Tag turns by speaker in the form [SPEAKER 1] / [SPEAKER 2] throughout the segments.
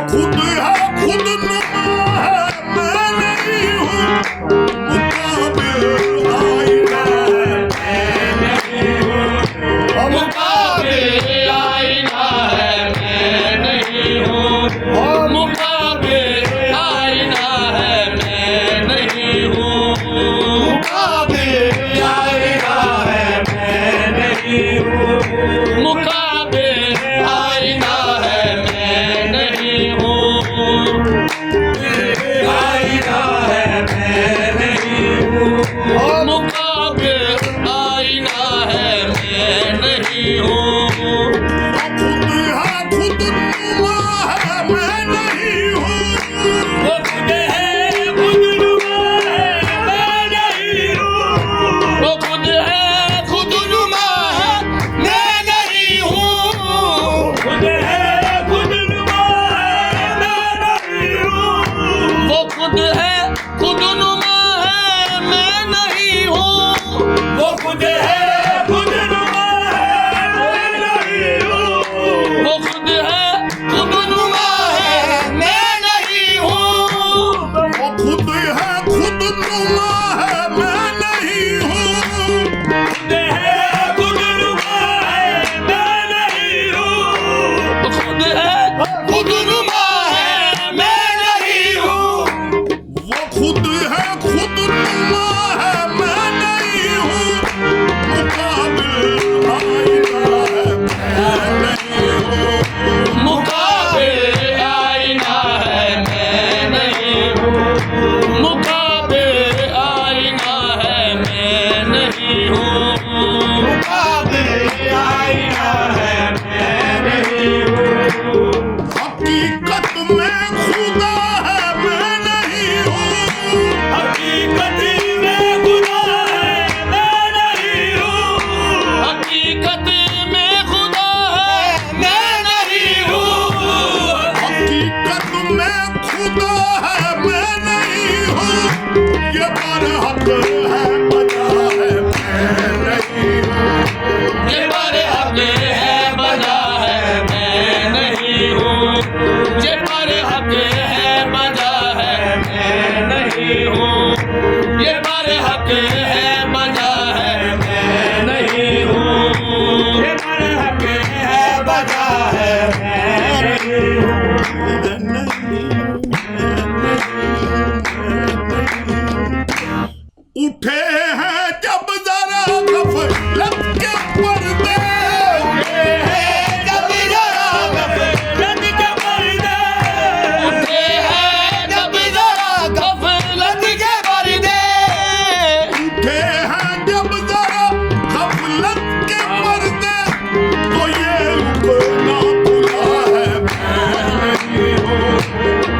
[SPEAKER 1] खुद है खुद नुमा है मैं खुदा है मैं नहीं हूँ,
[SPEAKER 2] हकीकत में खुदा है मैं नहीं हूँ,
[SPEAKER 3] हकीकत में खुदा है
[SPEAKER 2] मैं नहीं हूँ,
[SPEAKER 1] हकीकत में खुदा है मैं नहीं हूँ, ये बरहक है बजा है मैं नहीं हूँ,
[SPEAKER 3] ये बरहक है बजा है मैं नहीं हूँ, ये बरहक है बजा है मैं नहीं हूँ, ये बरहक है बजा है मैं नहीं हूँ,
[SPEAKER 2] ये बरहक है बजा है मैं नहीं हूँ।
[SPEAKER 1] उठे हैं जब जरा गफलत के पर्दे,
[SPEAKER 2] जब जरा गफलत के पर्दे,
[SPEAKER 3] उठे हैं जब जरा गफलत के पर्दे,
[SPEAKER 1] उठे हैं जब जरा गफलत के पर्दे, तो ये रुकना खुला है मैं नहीं हूँ,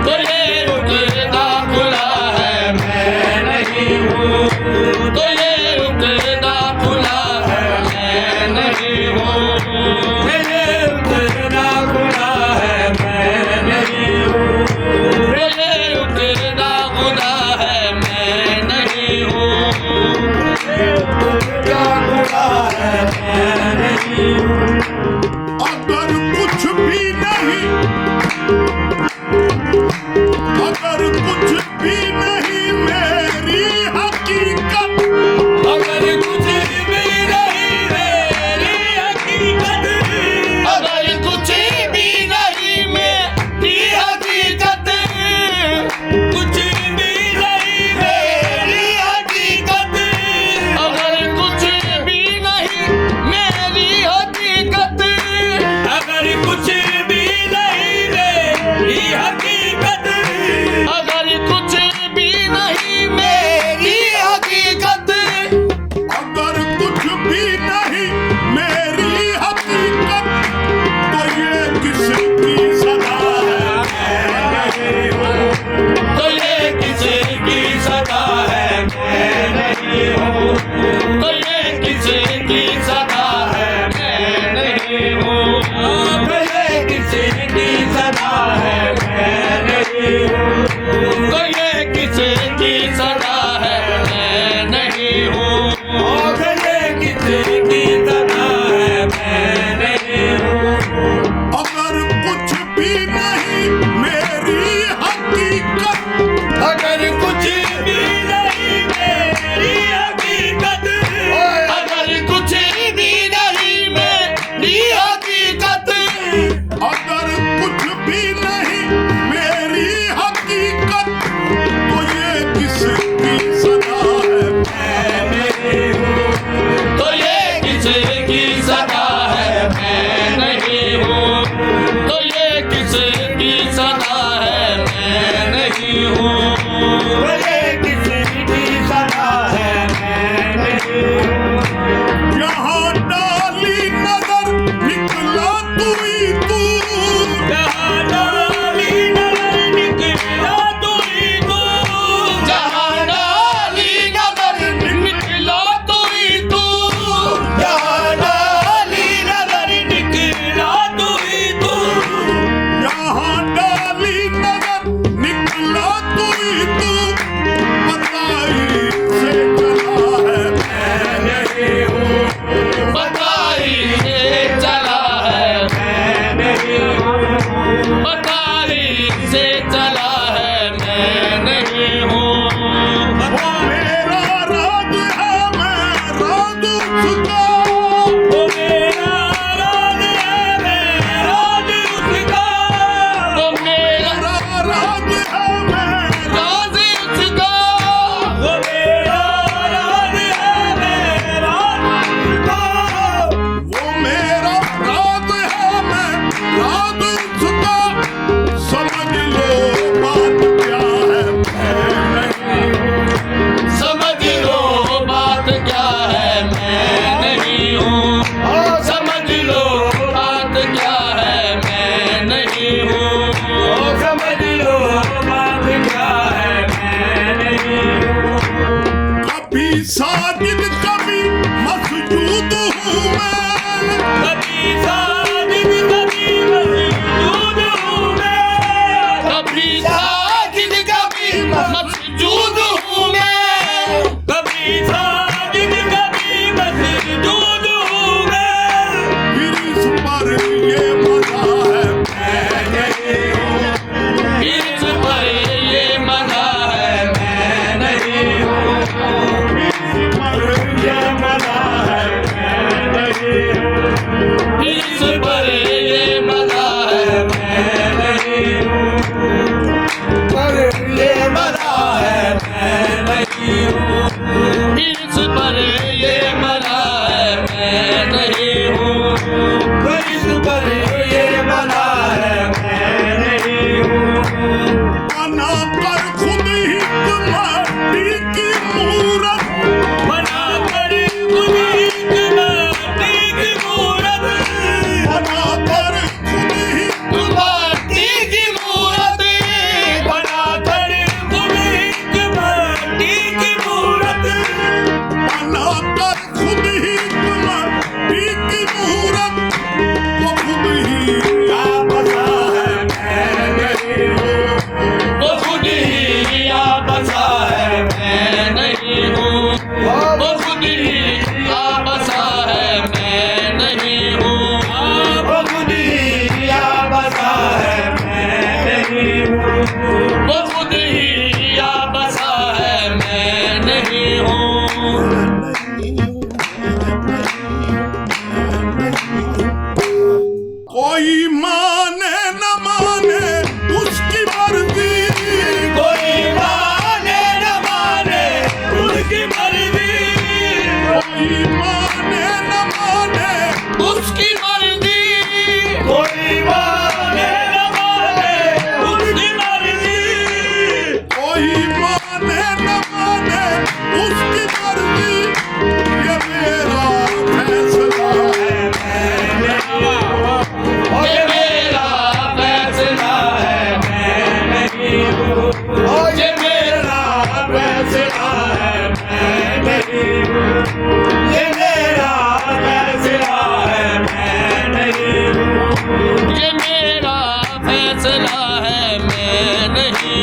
[SPEAKER 3] तो ये रुकना खुला है मैं नहीं हूँ, तो ये रुकना खुला है मैं नहीं हूँ,
[SPEAKER 2] तेरे उतरना खुला है मैं नहीं हूँ,
[SPEAKER 3] तो ये रुकना खुला है मैं नहीं हूँ,
[SPEAKER 2] उतरना खुला है मैं नहीं हूँ।
[SPEAKER 1] अगर कुछ भी नहीं, अगर कुछ भी नहीं मेरी हकीकत,
[SPEAKER 2] अगर कुछ भी नहीं मेरी हकीकत,
[SPEAKER 3] अगर कुछ भी नहीं मेरी हकीकत,
[SPEAKER 2] कुछ भी नहीं मेरी हकीकत,
[SPEAKER 3] अगर कुछ भी नहीं मेरी हकीकत,
[SPEAKER 2] अगर कुछ भी नहीं मेरी हकीकत,
[SPEAKER 3] अगर कुछ भी नहीं मेरी हकीकत,
[SPEAKER 1] अगर कुछ भी नहीं मेरी हकीकत, तो ये किसकी सदा है मैं नहीं हूँ,
[SPEAKER 3] तो ये किसी की सदा है मैं नहीं हूँ, तो ये किसी की सदा है मैं नहीं हूँ,
[SPEAKER 2] ये किसी की सदा है मैं नहीं हूँ,
[SPEAKER 3] तो ये किसी की सदा है मैं नहीं हूँ,
[SPEAKER 2] ये किसी की सदा है मैं नहीं हूँ।
[SPEAKER 1] अगर कुछ भी नहीं मेरी हकीकत,
[SPEAKER 2] अगर कुछ भी नहीं मेरी हकीकत,
[SPEAKER 3] अगर कुछ भी नहीं मेरी हकीकत,
[SPEAKER 1] अगर कुछ भी नहीं मेरी हकीकत, तो ये किसकी सदा है मैं नहीं हूँ,
[SPEAKER 3] तो ये किसी की सदा है मैं नहीं हूँ, तो ये किसी की सदा है मैं नहीं हूँ,
[SPEAKER 2] ये किसी की सदा है मैं नहीं हूँ।
[SPEAKER 1] यहाँ डाली नजर निकला तू ही तू,
[SPEAKER 2] जहाँ डाली नजर निकला तू ही तू,
[SPEAKER 3] जहाँ डाली नजर निकला तू ही तू,
[SPEAKER 2] जहाँ डाली नजर निकला तू ही तू,
[SPEAKER 1] यहाँ डाली नजर निकला तू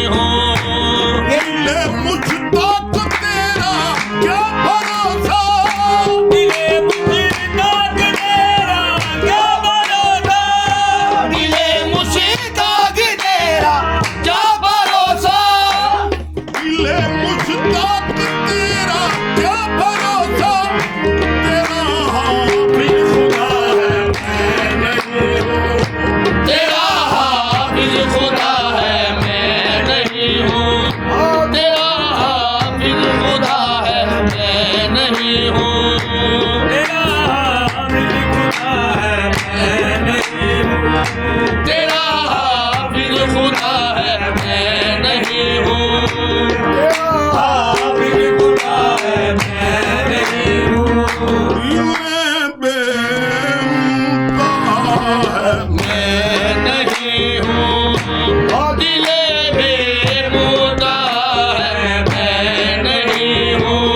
[SPEAKER 3] हूँ।
[SPEAKER 1] दिले मुझताक तेरा क्या भरोसा,
[SPEAKER 2] दिले मुझताक तेरा क्या भरोसा,
[SPEAKER 3] दिले मुश्ताक तेरा क्या भरोसा,
[SPEAKER 1] दिले मुझताक तेरा क्या भरोसा, तेरा हाफिज खुदा है मैं नहीं हूँ,
[SPEAKER 3] तेरा हाफिज खुदा है मैं नहीं हूँ, तेरा हाफिज खुदा है मैं नहीं हूँ,
[SPEAKER 2] तेरा हाफिज खुदा है मैं नहीं हूँ,
[SPEAKER 3] तेरा हाफिज खुदा है मैं नहीं हूँ,
[SPEAKER 2] हाफिज खुदा है मैं नहीं हूँ,
[SPEAKER 1] मैं बेमुमताज है
[SPEAKER 3] मैं नहीं हूँ, दिले बेमुदा है मैं नहीं हूँ।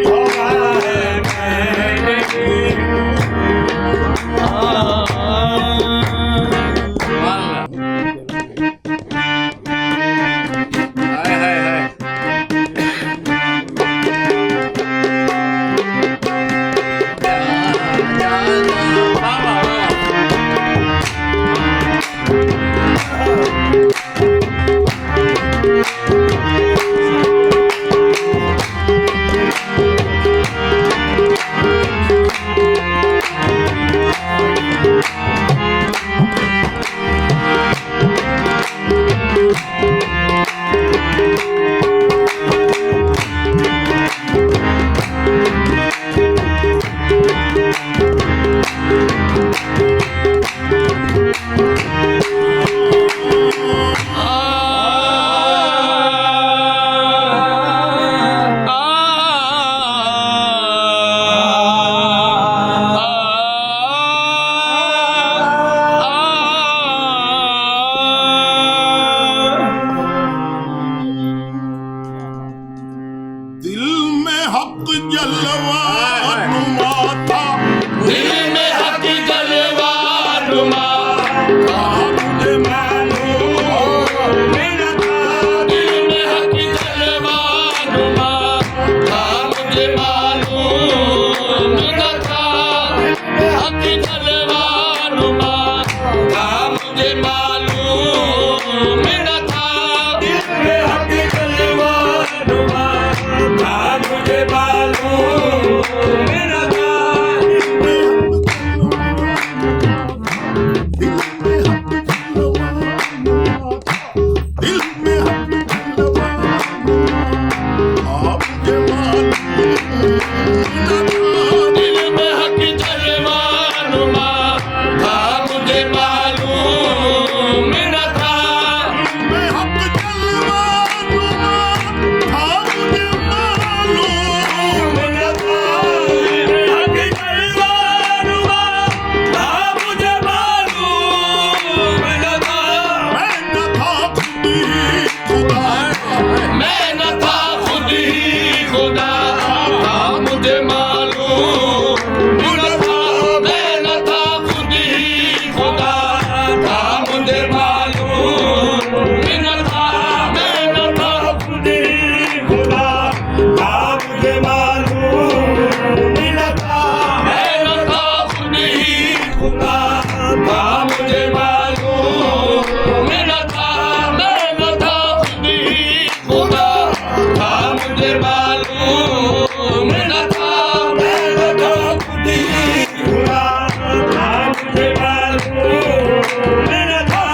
[SPEAKER 2] होगा है मैं नहीं हूँ।
[SPEAKER 1] दिल में हक जलवा नुमा था,
[SPEAKER 3] दिल में हक जलवा नुमा
[SPEAKER 1] मुझे मालूम
[SPEAKER 2] मेरा था
[SPEAKER 3] दिल में हक जलवा नुमा था, मुझे मालूम न था, हक जलवा नुमा था, मुझे मालूम न था,
[SPEAKER 2] दिल में हक जलवा नुमा था, मुझे मालूम मेरा था
[SPEAKER 1] दिल में हक जलवा नुमा था, दिल में हक जलवा नुमा था, मुझे मालूम न था,
[SPEAKER 3] दिल में हक जलवा नुमा था, मुझे मालूम न था,
[SPEAKER 1] मैं हक जलवा नुमा था, मुझे मालूम
[SPEAKER 2] मेरा था हक जलवा नुमा था, मुझे मालूम मेरा था
[SPEAKER 1] मैं न था खुद ही खुदा
[SPEAKER 3] मैं न था खुद ही खुदा था, मुझे मालूम न था, मैं न था खुद ही खुदा था, मुझे मालूम न था, मैं न था
[SPEAKER 2] खुद ही खुदा था, मुझे मालूम मेरा था
[SPEAKER 3] मैं न था खुद ही
[SPEAKER 2] खुदा
[SPEAKER 3] था, मुझे मालूम न था, मैं न था खुद ही खुदा था, मुझे मालूम न था,
[SPEAKER 2] मेरा था खुद ही खुदा था, मुझे मालूम मेरा था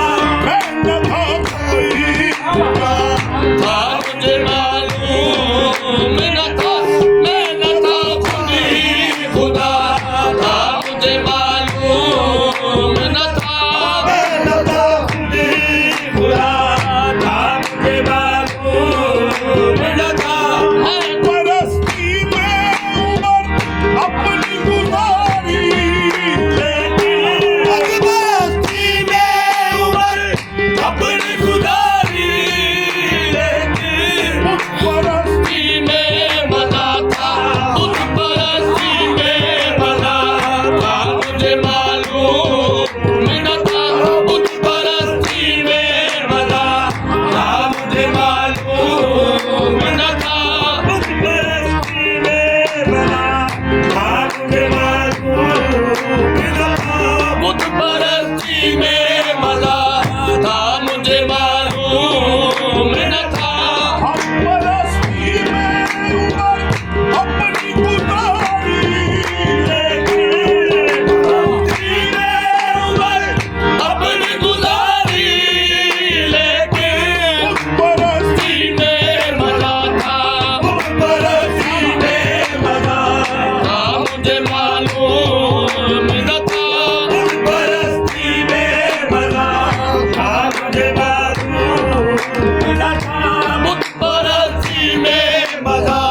[SPEAKER 2] मुझे मालूम न था
[SPEAKER 3] परस्ती में मजा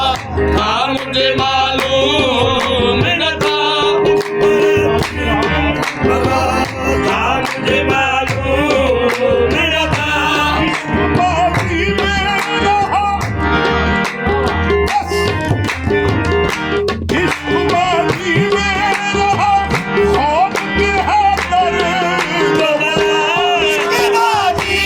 [SPEAKER 3] था मुझे मालूम न था
[SPEAKER 2] था मुझे मालूम न था
[SPEAKER 1] बाजी में रहा बस इश्क बाजी में रहा खौफ के है दर्द
[SPEAKER 2] बाजी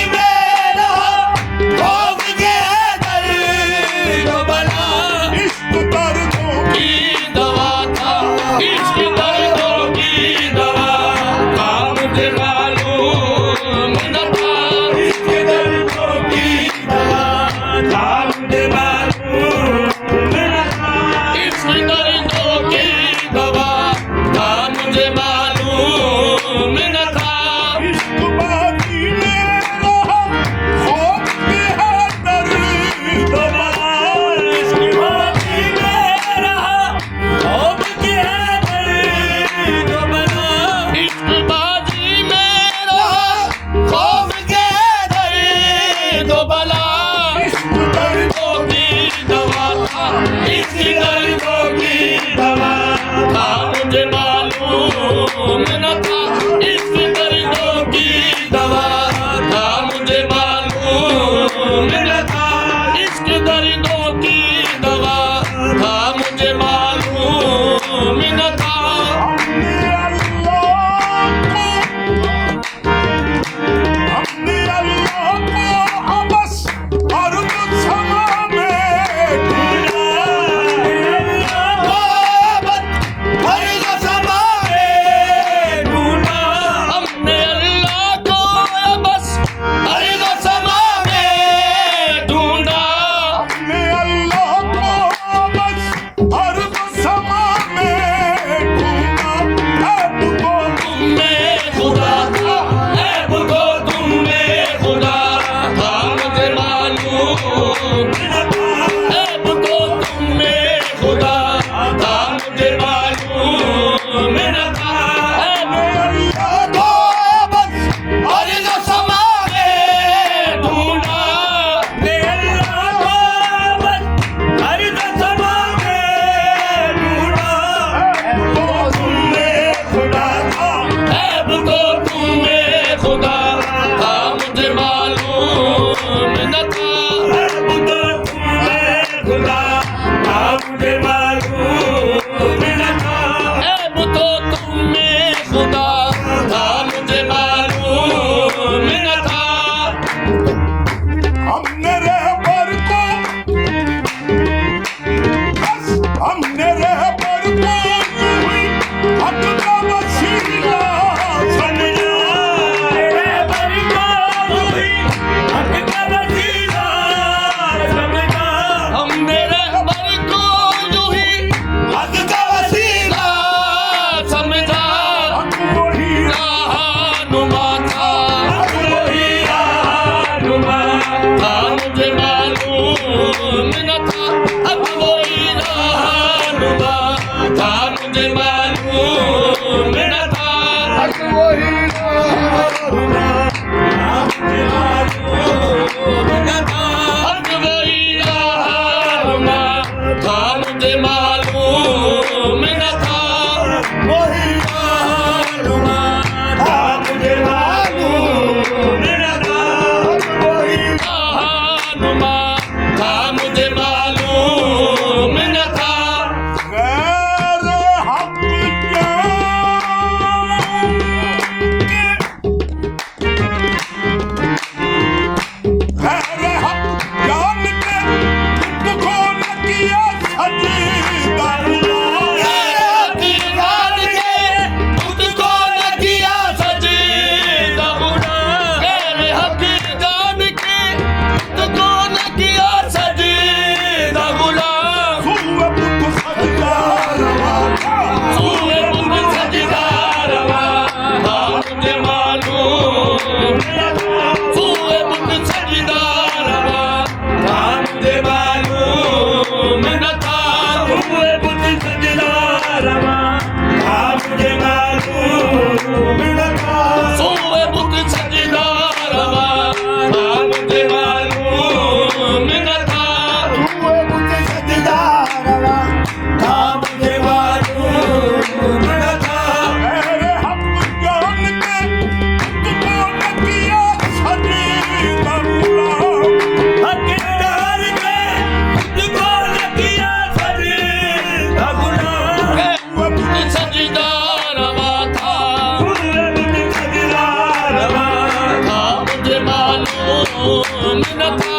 [SPEAKER 3] मालूम न था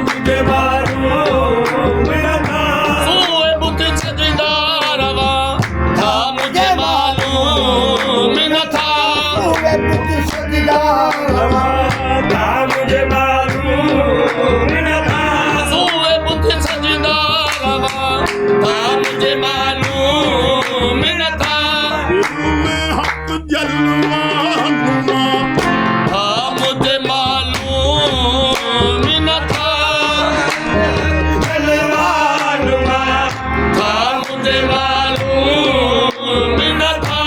[SPEAKER 2] मुझे मालूम न था
[SPEAKER 3] सोए बुत सजदा रवा था मुझे मालूम न था
[SPEAKER 2] मुझे मालूम न था
[SPEAKER 3] सोए बुत सजदा रवा था मुझे मालूम न था
[SPEAKER 1] दिल में हक जलवा नुमा
[SPEAKER 3] था मुझे मालूम न था
[SPEAKER 2] जलवानुमा
[SPEAKER 3] था मुझे मालूम न था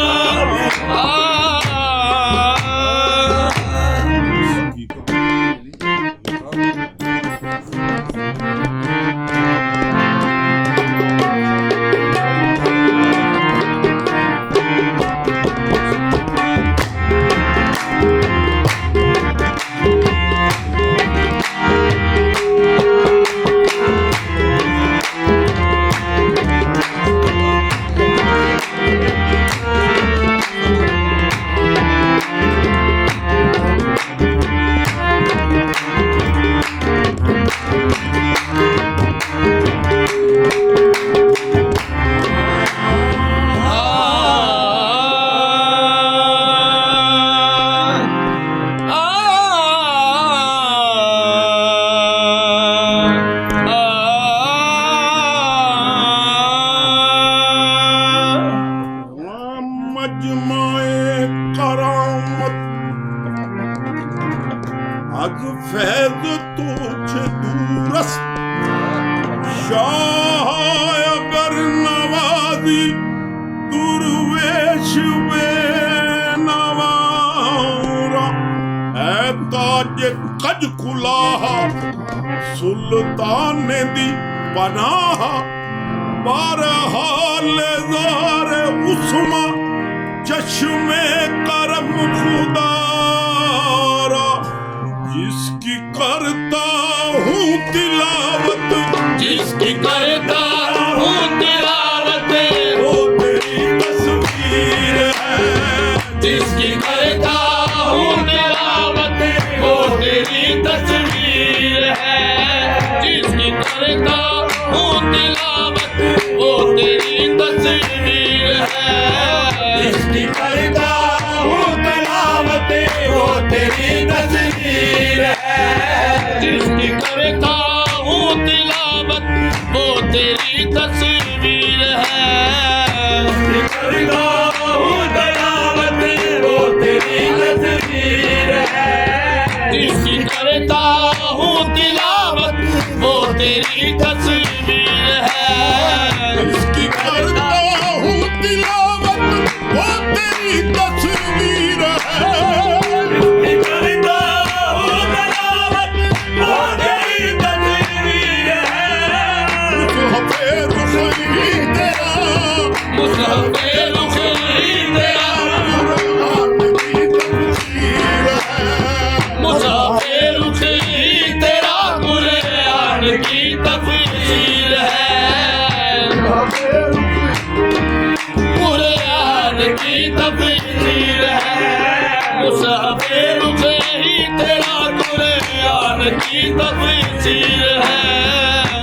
[SPEAKER 1] मजमाए करामत अज फैज तुझे दूरस्त शाह अगर नवाजी दुर्वेश वे नवारा है ताज कज खुलाहा सुल्तान दी पनाह बरहाल ज़ार उस्मा चश्मे करम खुदारा जिसकी करता हूँ तिलावत
[SPEAKER 3] जिसकी करता हूँ तिलावत
[SPEAKER 1] वो तेरी तस्वीर है
[SPEAKER 3] जिसकी करता हूँ तिलावत वो तेरी तस्वीर है जिसकी करता हूँ तिलावत वो तेरी तस्वीर है
[SPEAKER 2] जिसकी करता हूँ तिलावत वो तेरी तस्वीर है
[SPEAKER 3] जिसकी करता हूँ तिलावत वो तेरी तस्वीर है
[SPEAKER 2] करता हूँ तिलावत वो तेरी तस्वीर है
[SPEAKER 3] जिसकी करता हूँ तिलावत वो तेरी तस्वीर है
[SPEAKER 1] इसकी करता हूँ तिलावत वो तेरी तस्वीर है
[SPEAKER 2] करता हूँ तिलावत वो तेरी तस्वीर है
[SPEAKER 1] मुझे रुखी तेरा
[SPEAKER 3] मुसाफे रुखी तेरा
[SPEAKER 1] की तस्वीर है
[SPEAKER 3] मुसाफे रुखी तेरा कुरान की तफसीर है कुरान की तफसीर है मुसाफे रुखी तेरा कुरान की तफसीर है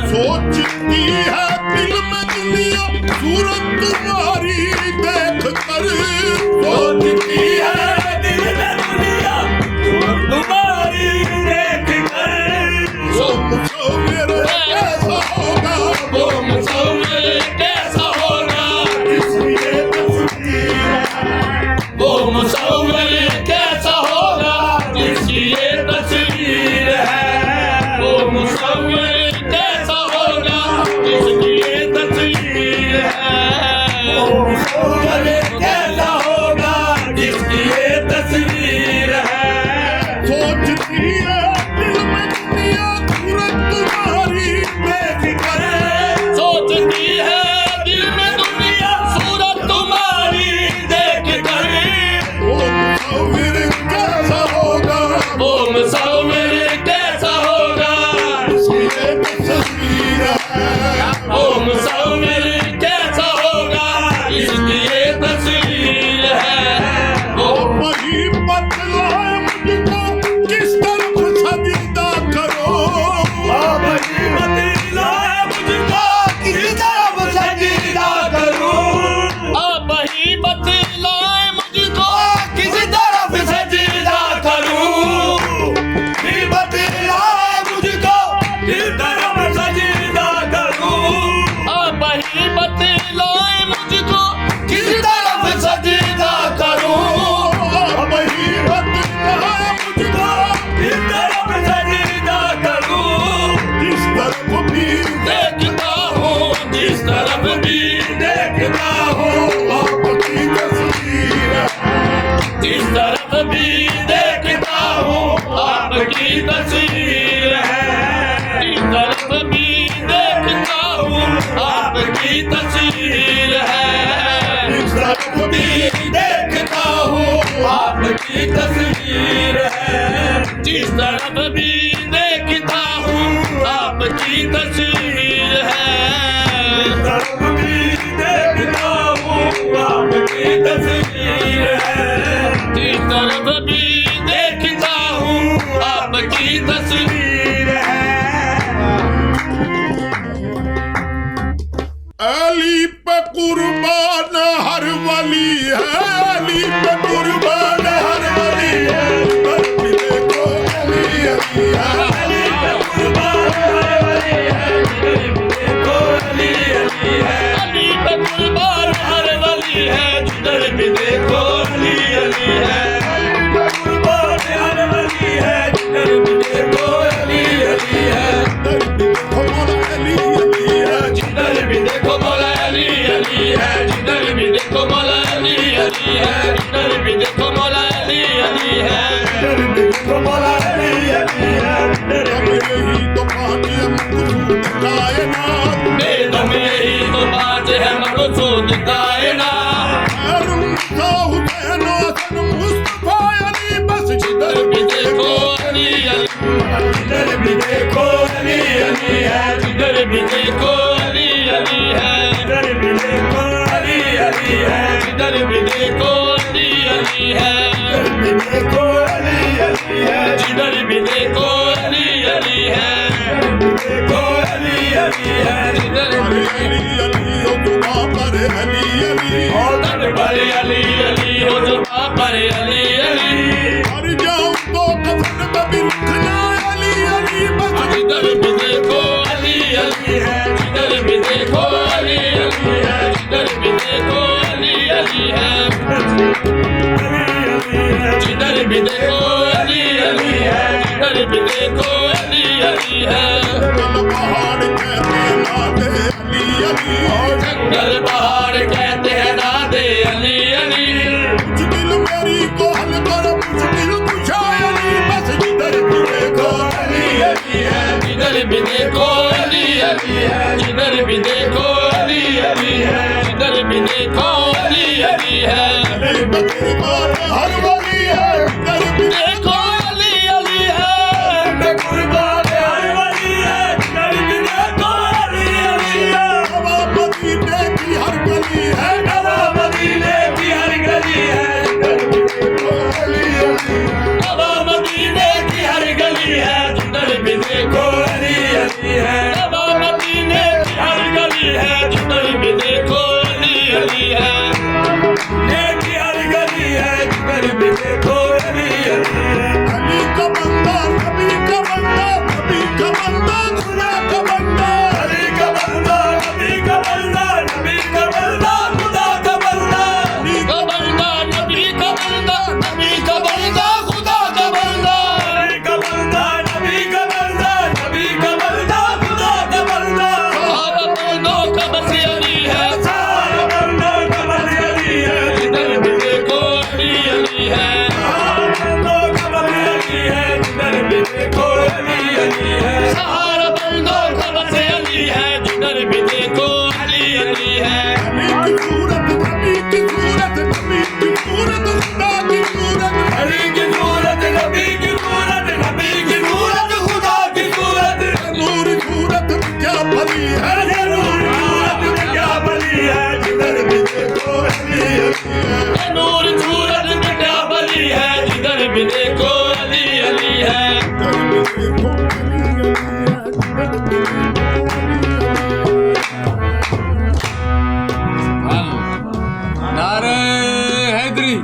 [SPEAKER 1] सोचती है दिल में दुनिया सूरत तुम्हारी देख कर
[SPEAKER 2] सोचती है दिल में दुनिया तुम्हारी देख कर
[SPEAKER 1] मेरा कैसा होगा
[SPEAKER 3] वो मुसव्विर कैसा होगा
[SPEAKER 2] इसलिए तस्वीर है
[SPEAKER 3] वो मुसव्विर कैसा होगा जिसकी ये तस्वीर है वो मुसव्विर कैसा होगा जिसकी ये तस्वीर है
[SPEAKER 2] कैसा होगा जिसकी ये तस्वीर है
[SPEAKER 1] सोचती है दिल में दुनिया सूरत तुम्हारी देख कर
[SPEAKER 3] सोचती है दिल में दुनिया सूरत तुम्हारी देख कर
[SPEAKER 1] वो मुसव्विर कैसा होगा
[SPEAKER 3] वो मुसव्विर कैसा होगा
[SPEAKER 1] ये तस्वीर है
[SPEAKER 3] वो मुसव्विर कैसा होगा इसकी ये तस्वीर है वो
[SPEAKER 1] वही बदल
[SPEAKER 3] तरफ भी देखता हूँ आपकी तस्वीर है, जिस तरफ भी देखता हूँ आपकी तस्वीर है,
[SPEAKER 1] इस तरफ भी देखता हूँ आपकी तस्वीर है,
[SPEAKER 3] जिस तरफ भी देखता हूँ आपकी तस्वीर है,
[SPEAKER 1] इस तरफ भी देखता हूँ आपकी तस्वीर है,
[SPEAKER 3] जिस तरफ भी देखता हूँ आपकी तस्वीर है।
[SPEAKER 1] अली पे कुर्बान हर वली है, अली पे कुर्बान हर वली है, पर भी देखो अली अली है, अली पे कुर्बान हर वली है, पर भी देखो अली अली है,
[SPEAKER 3] अली पे कुर्बान हर वली है, जिधर भी देखो अली अली है,
[SPEAKER 1] कुर्बान हर वली है, जिधर भी देखो अली अली है, जिधर भी देखो मौला अली अली है,
[SPEAKER 3] जिधर भी देखो मौला अली अली है, जिधर भी देखो मौला अली अली है, जिधर भी देखो मौला अली अली है,
[SPEAKER 1] हम यही तो पानी मकसूद कायनात,
[SPEAKER 3] वेद में यही तो बात है मकसूद कायनात,
[SPEAKER 1] का हुसैन हसन मुस्तफा अली, बस
[SPEAKER 3] जिधर भी देखो अली अली,
[SPEAKER 1] जिधर भी देखो अली अली है,
[SPEAKER 3] जिधर भी देखो अली अली है,
[SPEAKER 1] जिधर भी देखो अली अली है,
[SPEAKER 3] जिधर भी देखो अली अली है,
[SPEAKER 1] देखो अली अली है,
[SPEAKER 3] जिधर भी देखो अली अली है,
[SPEAKER 1] देखो अली अली है,
[SPEAKER 3] जिधर
[SPEAKER 1] अरे अली अली हो दुआ पर अली अली,
[SPEAKER 3] दर पर अली अली हो जो पर अली अली,
[SPEAKER 1] मर जाऊं तो कफन में भी रखना अली अली, बस
[SPEAKER 3] जिधर भी देखो अली अली है, जिधर भी देखो अली अली है, जिधर भी देखो अली अली है, जिधर भी देखो अली अली है, जिधर भी देखो अली अली है,
[SPEAKER 1] जंगल पहाड़ कहते
[SPEAKER 3] जंगल पहाड़ कहते
[SPEAKER 1] हैं अली अली,
[SPEAKER 3] हैं दादे अली अली,
[SPEAKER 1] मुश्किल मेरी को हल करो मुश्किल कुशा अली, बस जिधर भी देखो अली अली है,
[SPEAKER 3] जिधर भी देखो अली अली है, जिधर भी देखो अली अली है, जिधर भी देखो अली अली है,
[SPEAKER 1] अली बकरी बात हर वली है, जिधर भी
[SPEAKER 3] देखो अली अली है,
[SPEAKER 1] कुर्बान हर वली है, जिधर भी देखो अली अली है, नवा मदीने की हर गली है, नवा मदीने की हर गली है, जिधर भी देखो अली अली है,
[SPEAKER 3] बाबा मदीने की हर गली है, जिधर भी देखो
[SPEAKER 1] अली अली है,
[SPEAKER 3] बाबा मदीने की हर गली है, जिधर भी देखो अली अली है,
[SPEAKER 1] की हर गली है, जिधर भी देखो अली अली है, अली का बंदा नबी का बंदा, नबी का बंदा खुदा का बंदा, अली का बंदा नबी का बंदा, नबी का बंदा खुदा का बंदा, अली
[SPEAKER 3] का बंदा नबी का बंदा, नबी का बंदा खुदा का बंदा,
[SPEAKER 1] का बंदा नबी का बंदा, नबी का बंदा खुदा का बंदा,
[SPEAKER 3] सारा बंदों का बस अली है,
[SPEAKER 1] सारा बंदा का बंदा अली है,
[SPEAKER 3] जिधर भी देखो अली अली है,
[SPEAKER 1] सारा बंदा का बंदा अली है, जिधर भी देखो अली अली है,
[SPEAKER 3] सारा बंदों का बस अली है, जिधर भी देखो अली अली है,
[SPEAKER 1] नबी की सूरत नबी की सूरत नबी की सूरत खुदा की सूरत, अली की सूरत नबी की सूरत, नबी की सूरत खुदा की सूरत, नूर सूरत में क्या भली है, नूर सूरत में क्या भली है, जिधर भी देखो अली अली है,
[SPEAKER 3] नूर सूरत में क्या भली है, जिधर भी देखो अली अली है,
[SPEAKER 1] जिधर भी देखो अली अली है, जिधर भी देखो अली अली है।
[SPEAKER 4] नारे हैदरी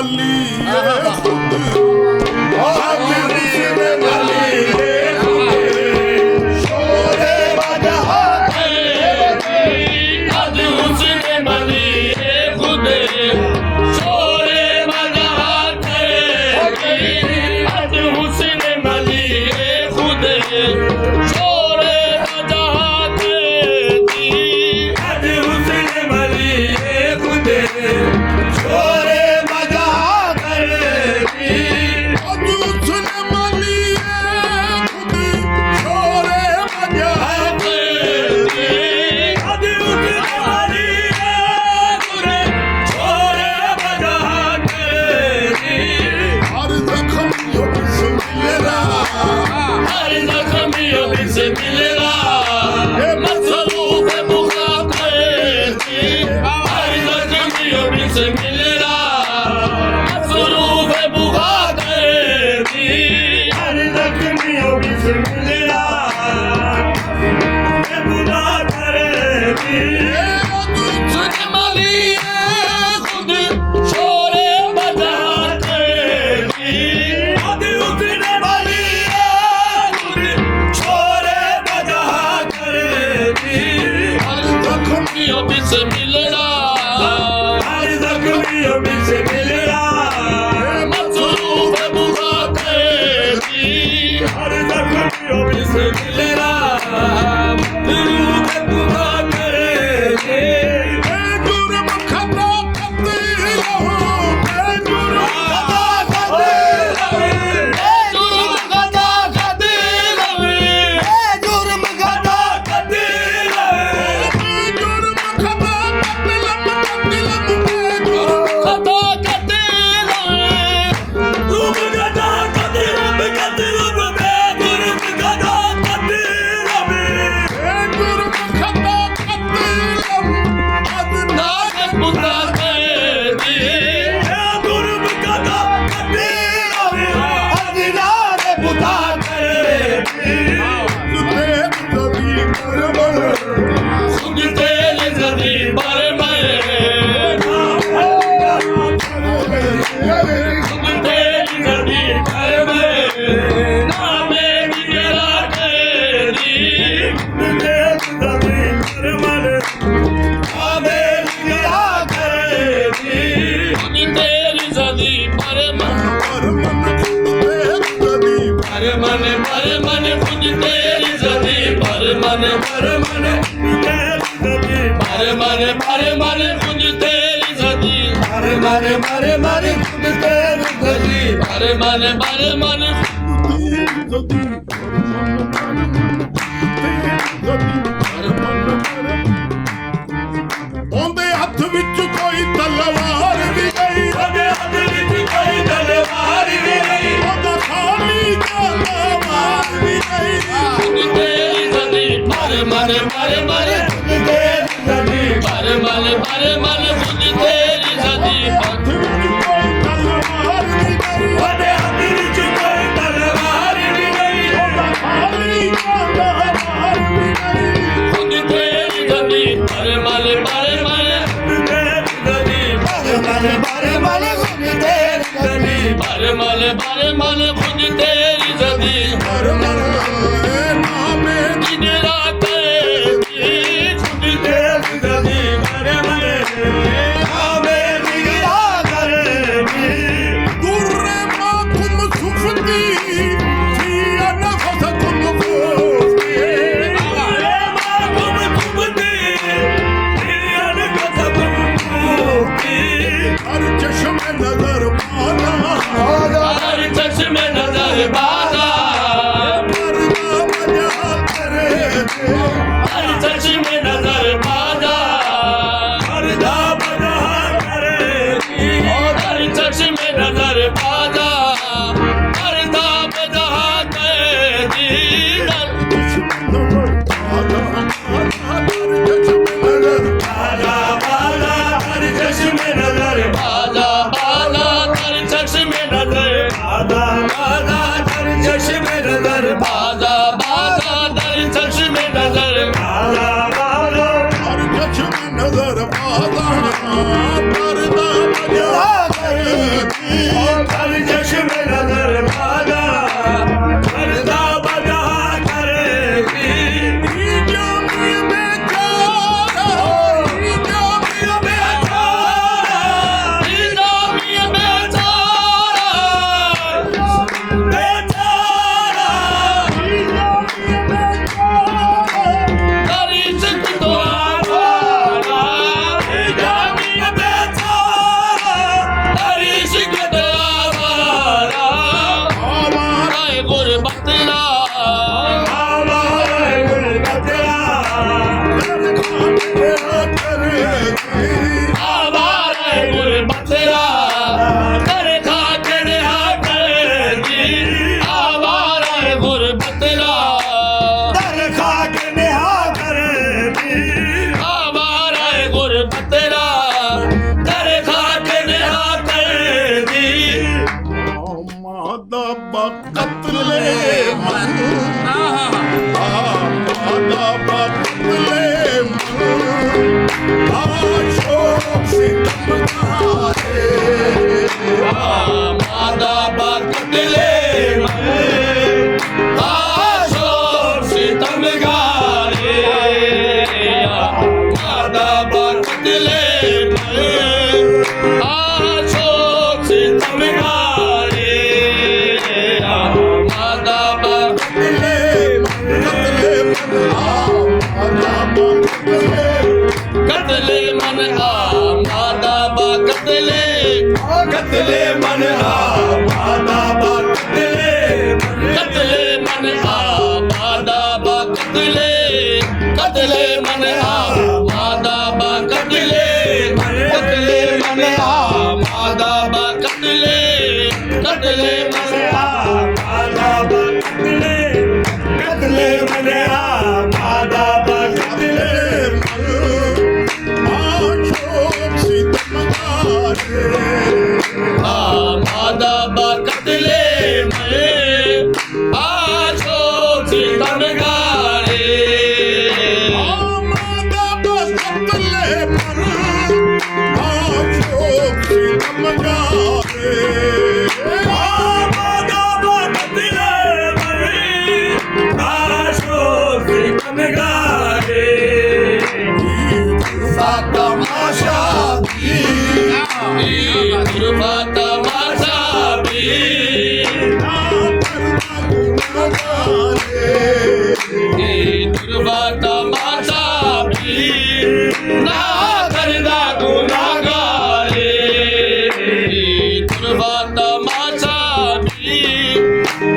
[SPEAKER 1] माली ये खुद
[SPEAKER 2] हद हुस्न वाली ये खुद शोरे बजहा
[SPEAKER 3] हद हुस्न वाली ये खुद शोरे बजहा करेगी हद हुस्न वाली ये खुद शोरे बजहा करेगी
[SPEAKER 2] हद हुस्न वाली ये खुद शोरे बजहा करेगी
[SPEAKER 1] हद हुस्न वाली ये खुद शोरे बजहा
[SPEAKER 2] हद हुस्न वाली ये खुद शोरे बजहा करेगी
[SPEAKER 1] हर जख्म यो बिस्मिल्ला
[SPEAKER 3] हर जख्मियों से मिलेगा मसरूफ बुखा करेगी हर जख्मियों से मिलेगा मसरूफ बुखा करेगी
[SPEAKER 2] हर जख्मियों से मिलेगा मैं बुरा करेगी
[SPEAKER 3] सुन माली खुद शोरे बजा करेगी
[SPEAKER 2] हद हुस्न वाली ये खुद शोरे बजहा करेगी
[SPEAKER 3] हर जख्मियों से मिलेगा
[SPEAKER 2] हर जख्मियों से मिलेगा
[SPEAKER 3] मसरूफ बुखा करेगी
[SPEAKER 2] हर जख्मियों से मिलेगा रूह बुरा करेगी
[SPEAKER 1] जुर्म खता करते रहो जुर्म
[SPEAKER 2] खता करते रहे
[SPEAKER 3] जुर्म गदा गदी रहे
[SPEAKER 2] जुर्म खता करते रहे
[SPEAKER 1] जुर्म खता करते जुर्म
[SPEAKER 3] खता गदी रहे
[SPEAKER 2] तुम गदा करते जुर्म गदा करते रहे
[SPEAKER 1] जुर्म खता करते
[SPEAKER 3] नाक बुता करेगी
[SPEAKER 2] जुर्म गदा करते रहे अदिनार बुता करेगी
[SPEAKER 3] खुद तेरी जदी पर मरे खुद तेरी जदी पर मरे नामे गिरा करेगी खुद तेरी जदी पर मन खुद तेरी जदी पर मन खुद तेरी जदी मन
[SPEAKER 1] ਉਹਦੇ ਹੱਥ ਵਿੱਚ ਕੋਈ ਤਲਵਾਰ ਵੀ ਨਹੀਂ ਉਹਦਾ ਖਾਲੀ ਤਲਵਾਰ ਵੀ ਨਹੀਂ
[SPEAKER 3] खुद तेरी जदी पर मन खुद तेरी जदी पर
[SPEAKER 1] ਹੱਥ ਵਿੱਚ ਕੋਈ ਤਲਵਾਰ ਵੀ ਨਹੀਂ ਉਹਦਾ ਖਾਲੀ ਤਲਵਾਰ ਵੀ ਨਹੀਂ
[SPEAKER 3] खुद तेरी जदी पर मन खुद तेरी जदी
[SPEAKER 1] ਹਰ ਮਨ ਨਾਮੇ
[SPEAKER 3] गिरा करेगी खुद तेरी जदी
[SPEAKER 1] दुर्रे माकुम सुफती फिया नफसकुम फूफती हर चश्मे नजर पाना
[SPEAKER 3] हर चश्मे नजर बाजा
[SPEAKER 1] पर्दा बजा करे
[SPEAKER 3] हर चश्मे नजर बाजा हर चश्मे नजर बाजा पर्दा बजा करेगी
[SPEAKER 1] हर चश्मे नजर
[SPEAKER 3] बाजा बाजा हर चश्मे नजर बाजा बाजा हर चश्मे नजर बाजा बाजा हर चश्मे नजर
[SPEAKER 1] हर चश्मे नजर पर्दा बजा करे
[SPEAKER 3] आवारा गुरबतरा कर खातिर हाकर दी आवारा गुरबतरा
[SPEAKER 2] दर खाक निहा कर दी
[SPEAKER 3] आवारा गुरबतरा कर खातिर हाकर दी
[SPEAKER 1] मादा बकतले मन मादा बकतले मन आशोक सितमगारे
[SPEAKER 3] मादा बकतले आशोक सितमगारे मादा बकतले आशोक सितमगारे मादा बकतले कतले मन मादा बकतले
[SPEAKER 2] कतले मन मादा बकतले
[SPEAKER 3] कतले मन मादा बकतले कतले मन मादा बकतले कतले मन मादा बकतले कतले मन
[SPEAKER 2] मादा बकतले कतले मन मादा बकतले
[SPEAKER 1] आशोक सितमगारे
[SPEAKER 3] मादा बकतले में आशोक सितमगारे
[SPEAKER 1] मादा बकतले मन आशोक सितमगारे
[SPEAKER 2] मादा बकतले आशोक सितमगारे
[SPEAKER 1] तमाशा
[SPEAKER 3] दुर्बा तमाशा भी दुर्बा तमाशा भी ना करदा गुनाहगारे दुर्बा तमाशा भी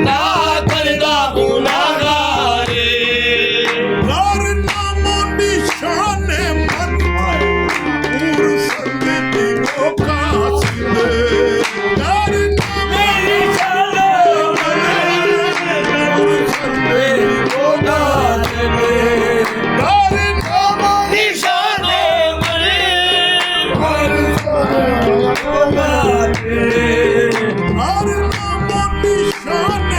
[SPEAKER 3] ना करदा गुनाहगारे
[SPEAKER 1] नामो निशान मन पूर संगति को कासिले नामो निशान पूर संगति को कासिले नामो
[SPEAKER 3] निशान मरे
[SPEAKER 1] नामो निशान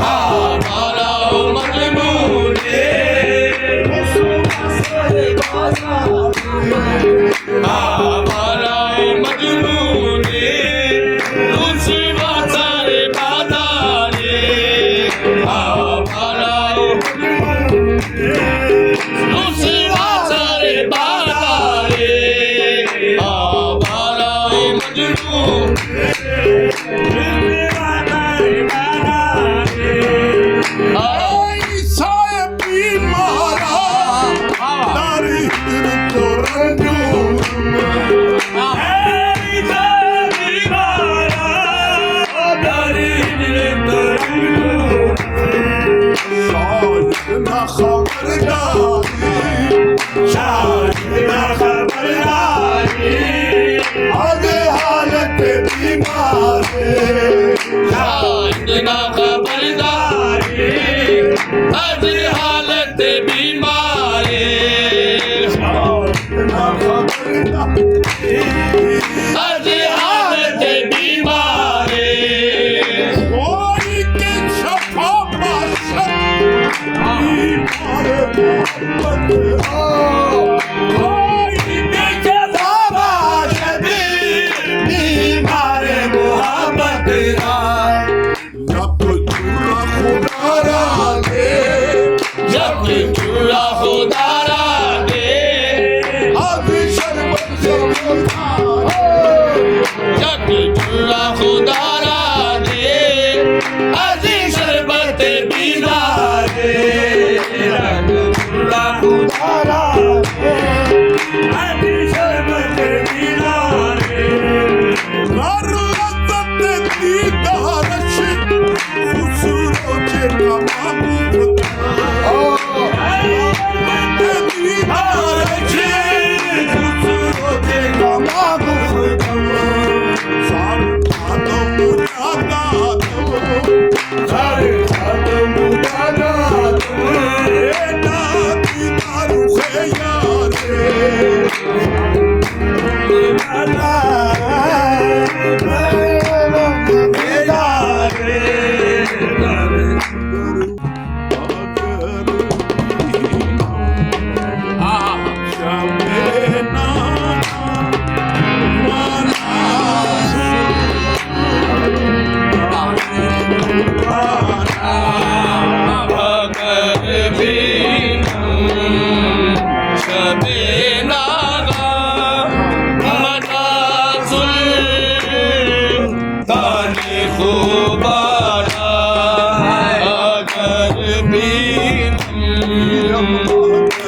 [SPEAKER 3] हमारा मजनून हमारा मजनून दूसरा सारे बादारे हमारा दूसरा सारे बादारे हमारा मजनून इतना खबरदारी आज हालत बीमारे आज हालत बीमारे जब चूड़ा खुदारा दे जब चूड़ा खुदारा दे अजी शरबत बीना दे चूड़ा खुदारा दे अजी शरबत बीना दे दाने खुबारा अगर बीनम खुबारा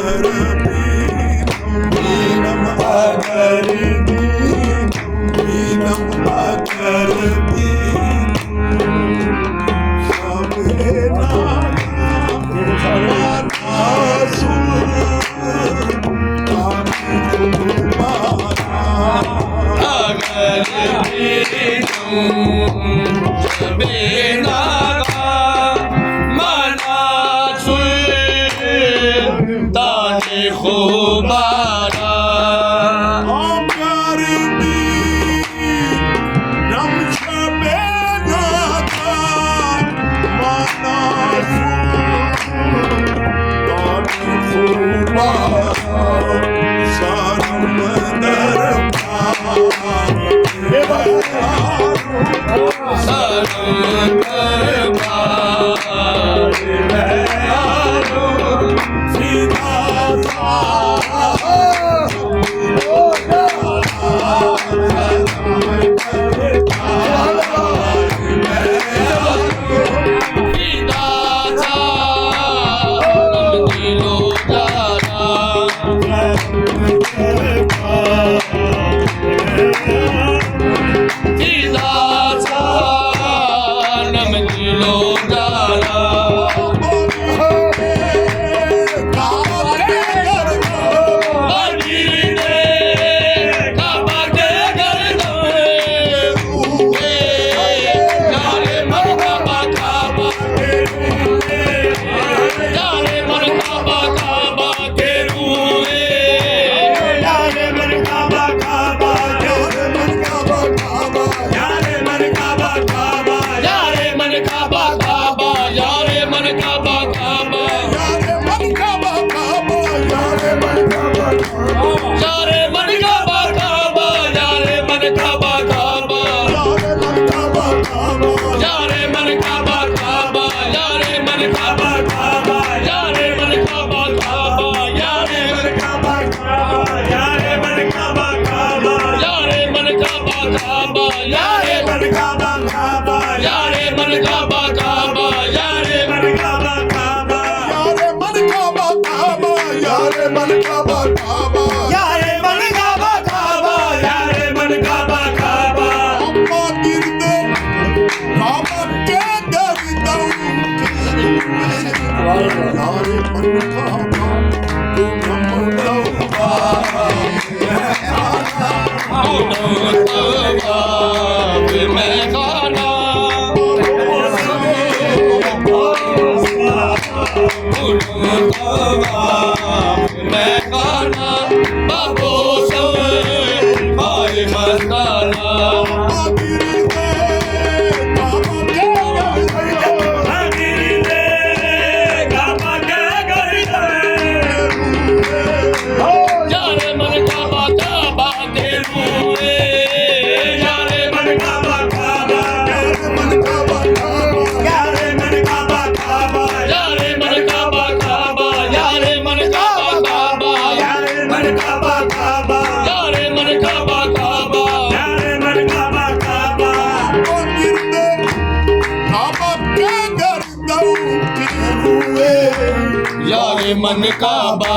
[SPEAKER 3] मन काबा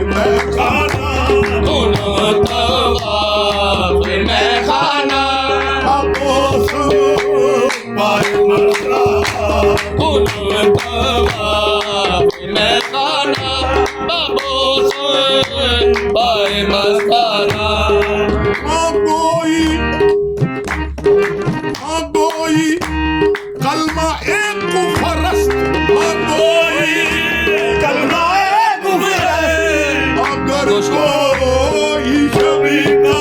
[SPEAKER 3] मैं खाना मैं खाना बाबोस बाय मस्ताना
[SPEAKER 1] कलमा एक कुफरस्त कलमा एक कुफरस्त अगर कोई सभी का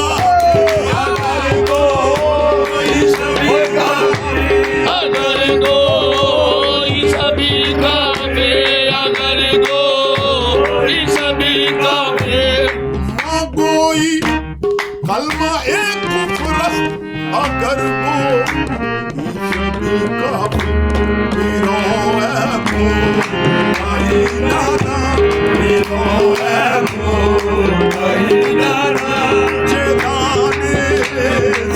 [SPEAKER 1] अगर कोई सभी का
[SPEAKER 3] अगर कोई सभी का अगर कोई सभी का
[SPEAKER 1] कोई कलमा एक कुफरस्त अगर वो Cheetah,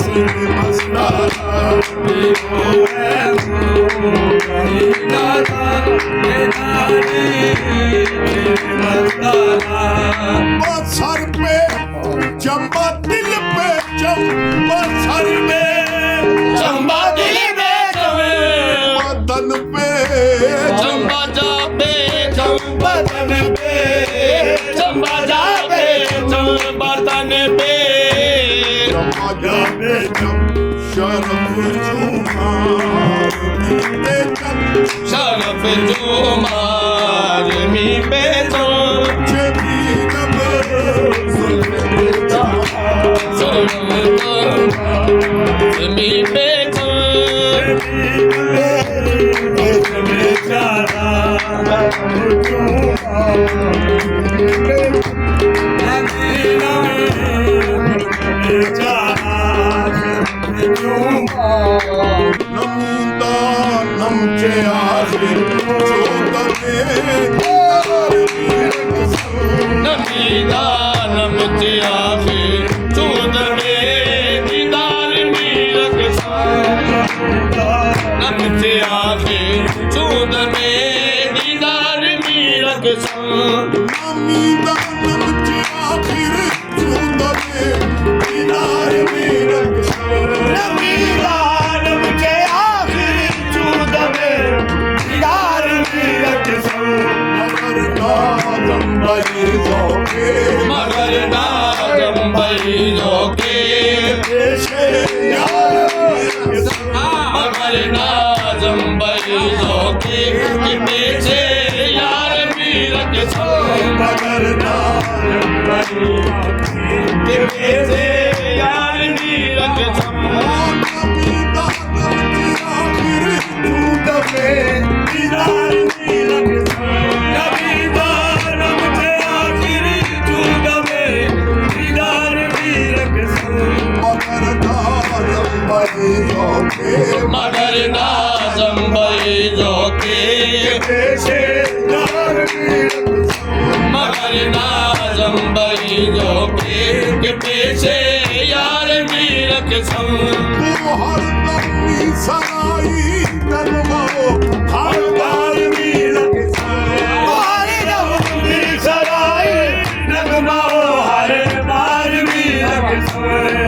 [SPEAKER 1] सर पे चंबा दिल पे चंबा सर पे
[SPEAKER 3] चंबा दिल में चमे
[SPEAKER 1] बदन पे
[SPEAKER 3] चंबा जाबे चंबा तन पे चंबा जाबे चंबा तन पे
[SPEAKER 1] चंबा जाबे चम शरफ जुमार पे चम
[SPEAKER 3] शरफ जुमार मी पे तो
[SPEAKER 1] चेबी नबर
[SPEAKER 3] मी पे तो
[SPEAKER 1] नमूदा नमचे आखिर चोदने
[SPEAKER 3] नमीदा नमते आखे चूद में दीदार मीरक नमते आखे चूद में दीदार मीरक
[SPEAKER 1] नमीदा नमचे आखिर चोदने दीदार मीरक
[SPEAKER 3] मगर नाजम बई जोके मगर नाजम बई जोके कि पीछे यार मीरक
[SPEAKER 1] मगर
[SPEAKER 3] कि पीछे यार मीरक
[SPEAKER 1] नमीदा नमचे आखिर चोदने दीदार मीरक
[SPEAKER 3] मगर नाजम बई जोके मगर नाजम बई जोके कि पीछे यार मीरक
[SPEAKER 1] हर नमी सराई नरमाओ हर बार मीरक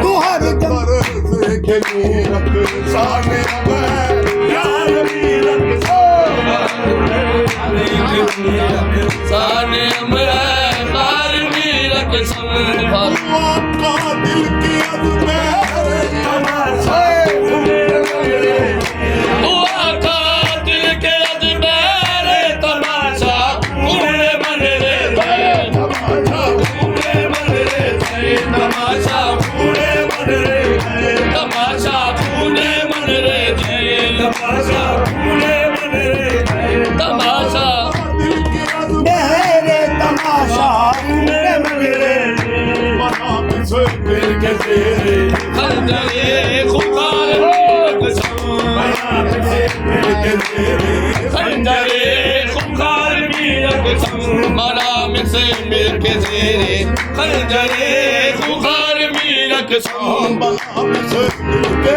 [SPEAKER 1] तू हर दर से के मीरक साने यार मीरक
[SPEAKER 3] साने बार मीरक
[SPEAKER 1] आपका दिल की अजमेर तमाशा
[SPEAKER 3] तू आका दिल के अजमेर तमाशा पूरे मन रे तमाशा पूरे मन रे तमाशा पूरे मन रे तमाशा पूरे मन रे तमाशा
[SPEAKER 1] दिल की अजमेर तमाशा मना से मिल के तेरे
[SPEAKER 3] खंजरे खुकार
[SPEAKER 1] मिल के तेरे
[SPEAKER 3] खंजरे खुकार मीरक मराम से मिल के तेरे खंजरे खुकार मीरक
[SPEAKER 1] मना से मिल के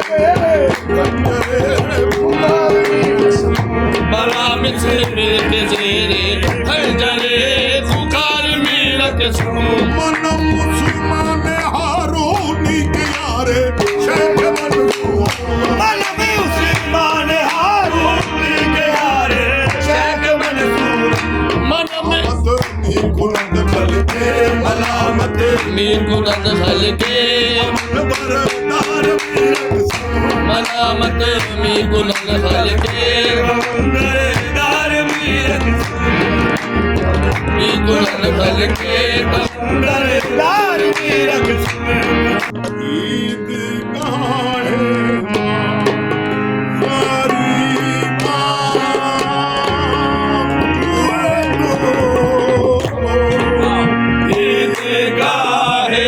[SPEAKER 3] मराम से मिल के तेरे खंजरे खुकार मीरक
[SPEAKER 1] मन मुसलमान हारूनी के यारे शेख मंसूर मन मुसलमान हारूनी के यारे शेख मंसूर
[SPEAKER 3] मन में
[SPEAKER 1] नी कुलंद चलते मलामत
[SPEAKER 3] मीर कुलंद हलके
[SPEAKER 1] बरदार मीरक
[SPEAKER 3] मलामत मीर कुलंद हलके
[SPEAKER 1] बरदार मीरक
[SPEAKER 3] मीर कुलंद हलके
[SPEAKER 1] बरदार मीरक ईद गाहे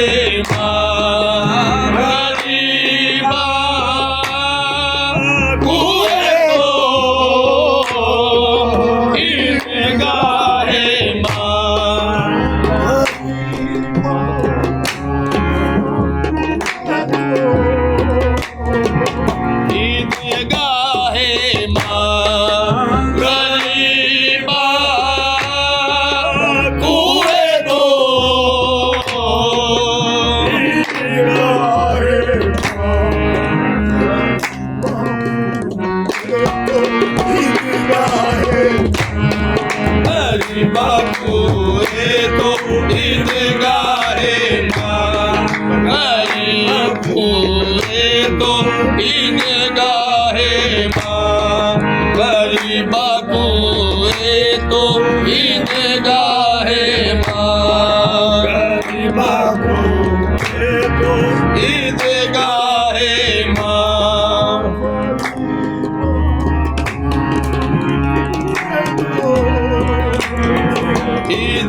[SPEAKER 3] निगाहे माँ गरीबा को ए तो निगाहे माँ
[SPEAKER 2] गरीबा को देखो
[SPEAKER 3] निगाहे माँ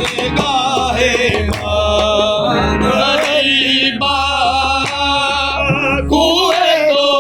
[SPEAKER 3] निगाहे माँ गरीबा को ए तो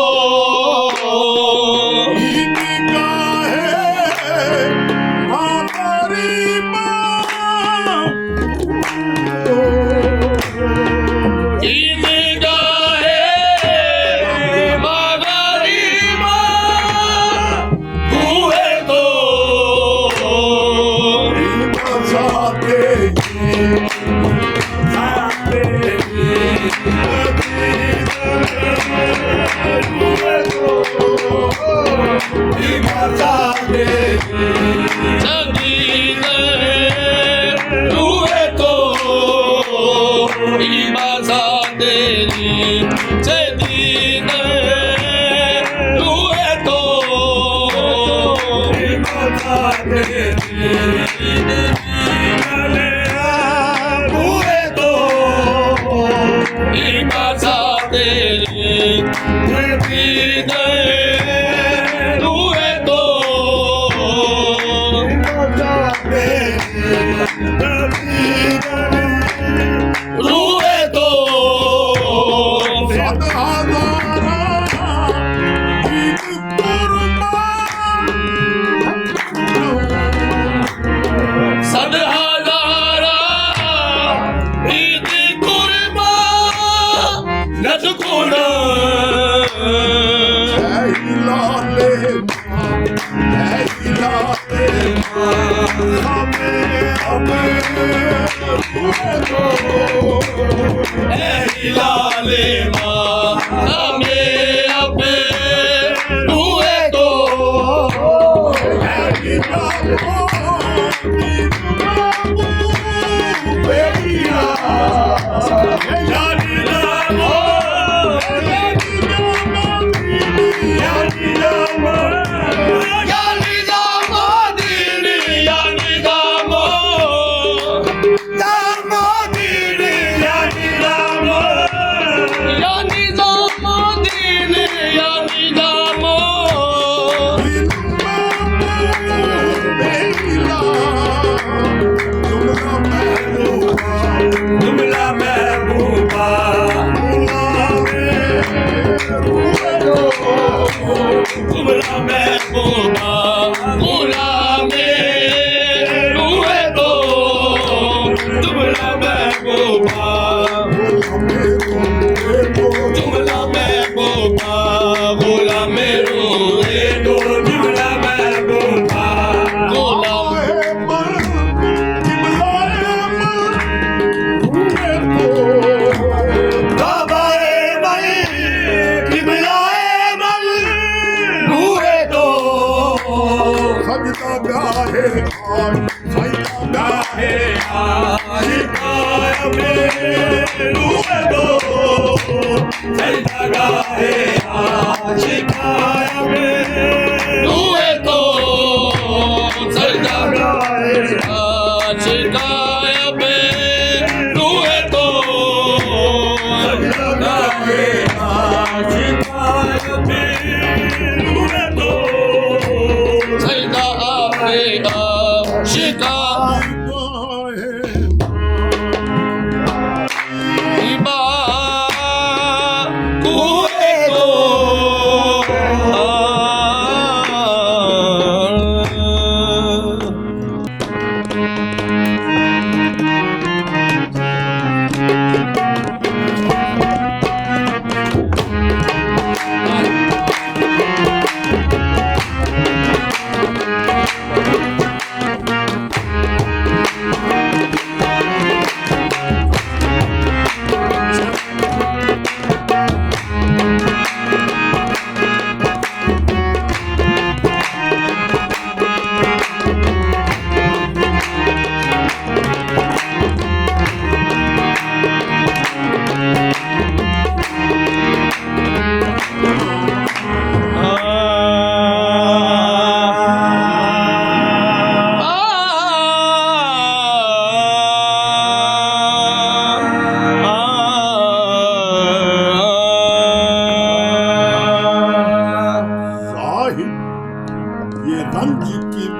[SPEAKER 3] Kueto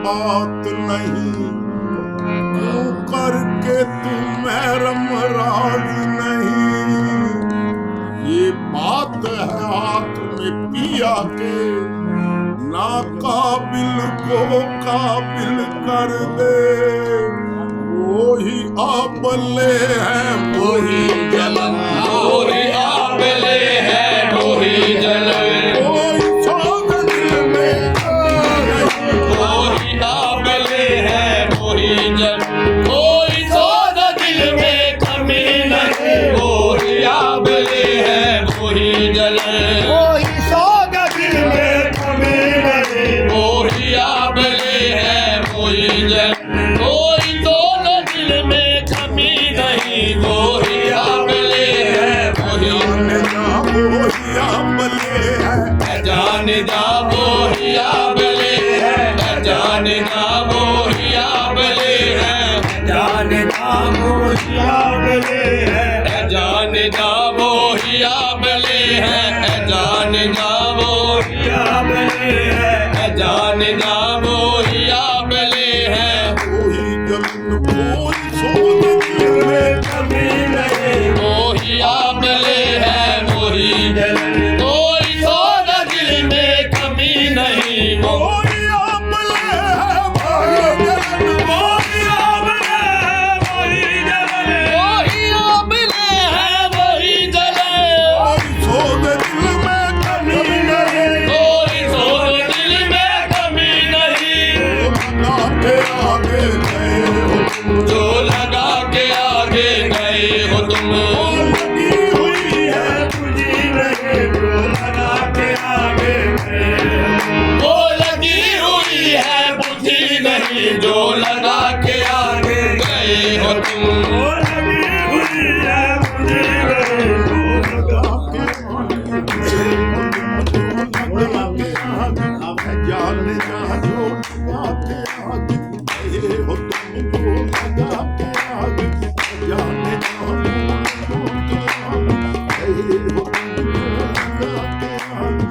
[SPEAKER 1] बात नहीं, क्यों करके तुम महरम राज नहीं। ये बात है हाथ में पिया के, ना काबिल को काबिल कर दे। वही आबले है वही जलन,
[SPEAKER 3] वही आबले है वही जलन,
[SPEAKER 1] कोई सोच दिल में
[SPEAKER 3] वही आबले है वही जलन, कोई सोच दिल में कमी नहीं, वही आबले है वही जलन,
[SPEAKER 2] कोई सौदा दिल में कमी नहीं,
[SPEAKER 3] वही आबले है वही जलन, कोई सोच दिल में कमी नहीं, वही आबले है वही
[SPEAKER 1] जाने जा वही आबले है,
[SPEAKER 3] जाने जा वही आबले है, जाने जा वही आबले है,
[SPEAKER 2] जाने जा वही आबले है,
[SPEAKER 3] जाने जा वही आबले है, जाने जा वही आबले है,
[SPEAKER 1] कोई जलन कोई सोच दिल में
[SPEAKER 2] कमी नहीं,
[SPEAKER 3] वही आबले है वही जलन, कोई सोच दिल में कमी नहीं,
[SPEAKER 1] कोई आबले है वही जलन,
[SPEAKER 2] वही आबले है वही जलन,
[SPEAKER 3] वही आबले है वही जलन,
[SPEAKER 1] कोई सोच दिल में कमी नहीं।
[SPEAKER 3] कोई सोच दिल में कमी नहीं,
[SPEAKER 1] आगे गए हो
[SPEAKER 3] जो लगा के आगे गए हो तुम,
[SPEAKER 1] लगी हुई है
[SPEAKER 2] तुझी नहीं, जो लगा के आगे गए,
[SPEAKER 3] वो लगी हुई है बुझी नहीं, जो लगा के आगे गए हो तुम,
[SPEAKER 2] वो लगी हुई है तुझी नहीं, जो लगा
[SPEAKER 1] जाने जा जो आगे आगे गए हो तुम, जो लगा के आगे जाने जा जो गए हो तुम, जो लगा के आगे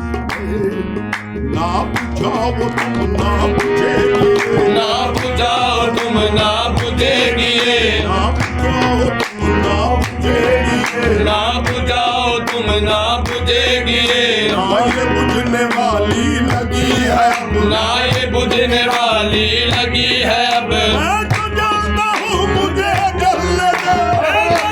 [SPEAKER 1] ना बुझाओ तुम ना बुझेगी,
[SPEAKER 3] ना बुझाओ तुम ना बुझेगी,
[SPEAKER 1] ना बुझाओ तुम ना बुझेगी,
[SPEAKER 3] ना बुझाओ तुम ना बुझेगी,
[SPEAKER 1] ना ये बुझने वाली लगी है अब,
[SPEAKER 3] ना ये बुझने वाली लगी है अब,
[SPEAKER 1] मैं तो जानता हूँ मुझे जलने दे,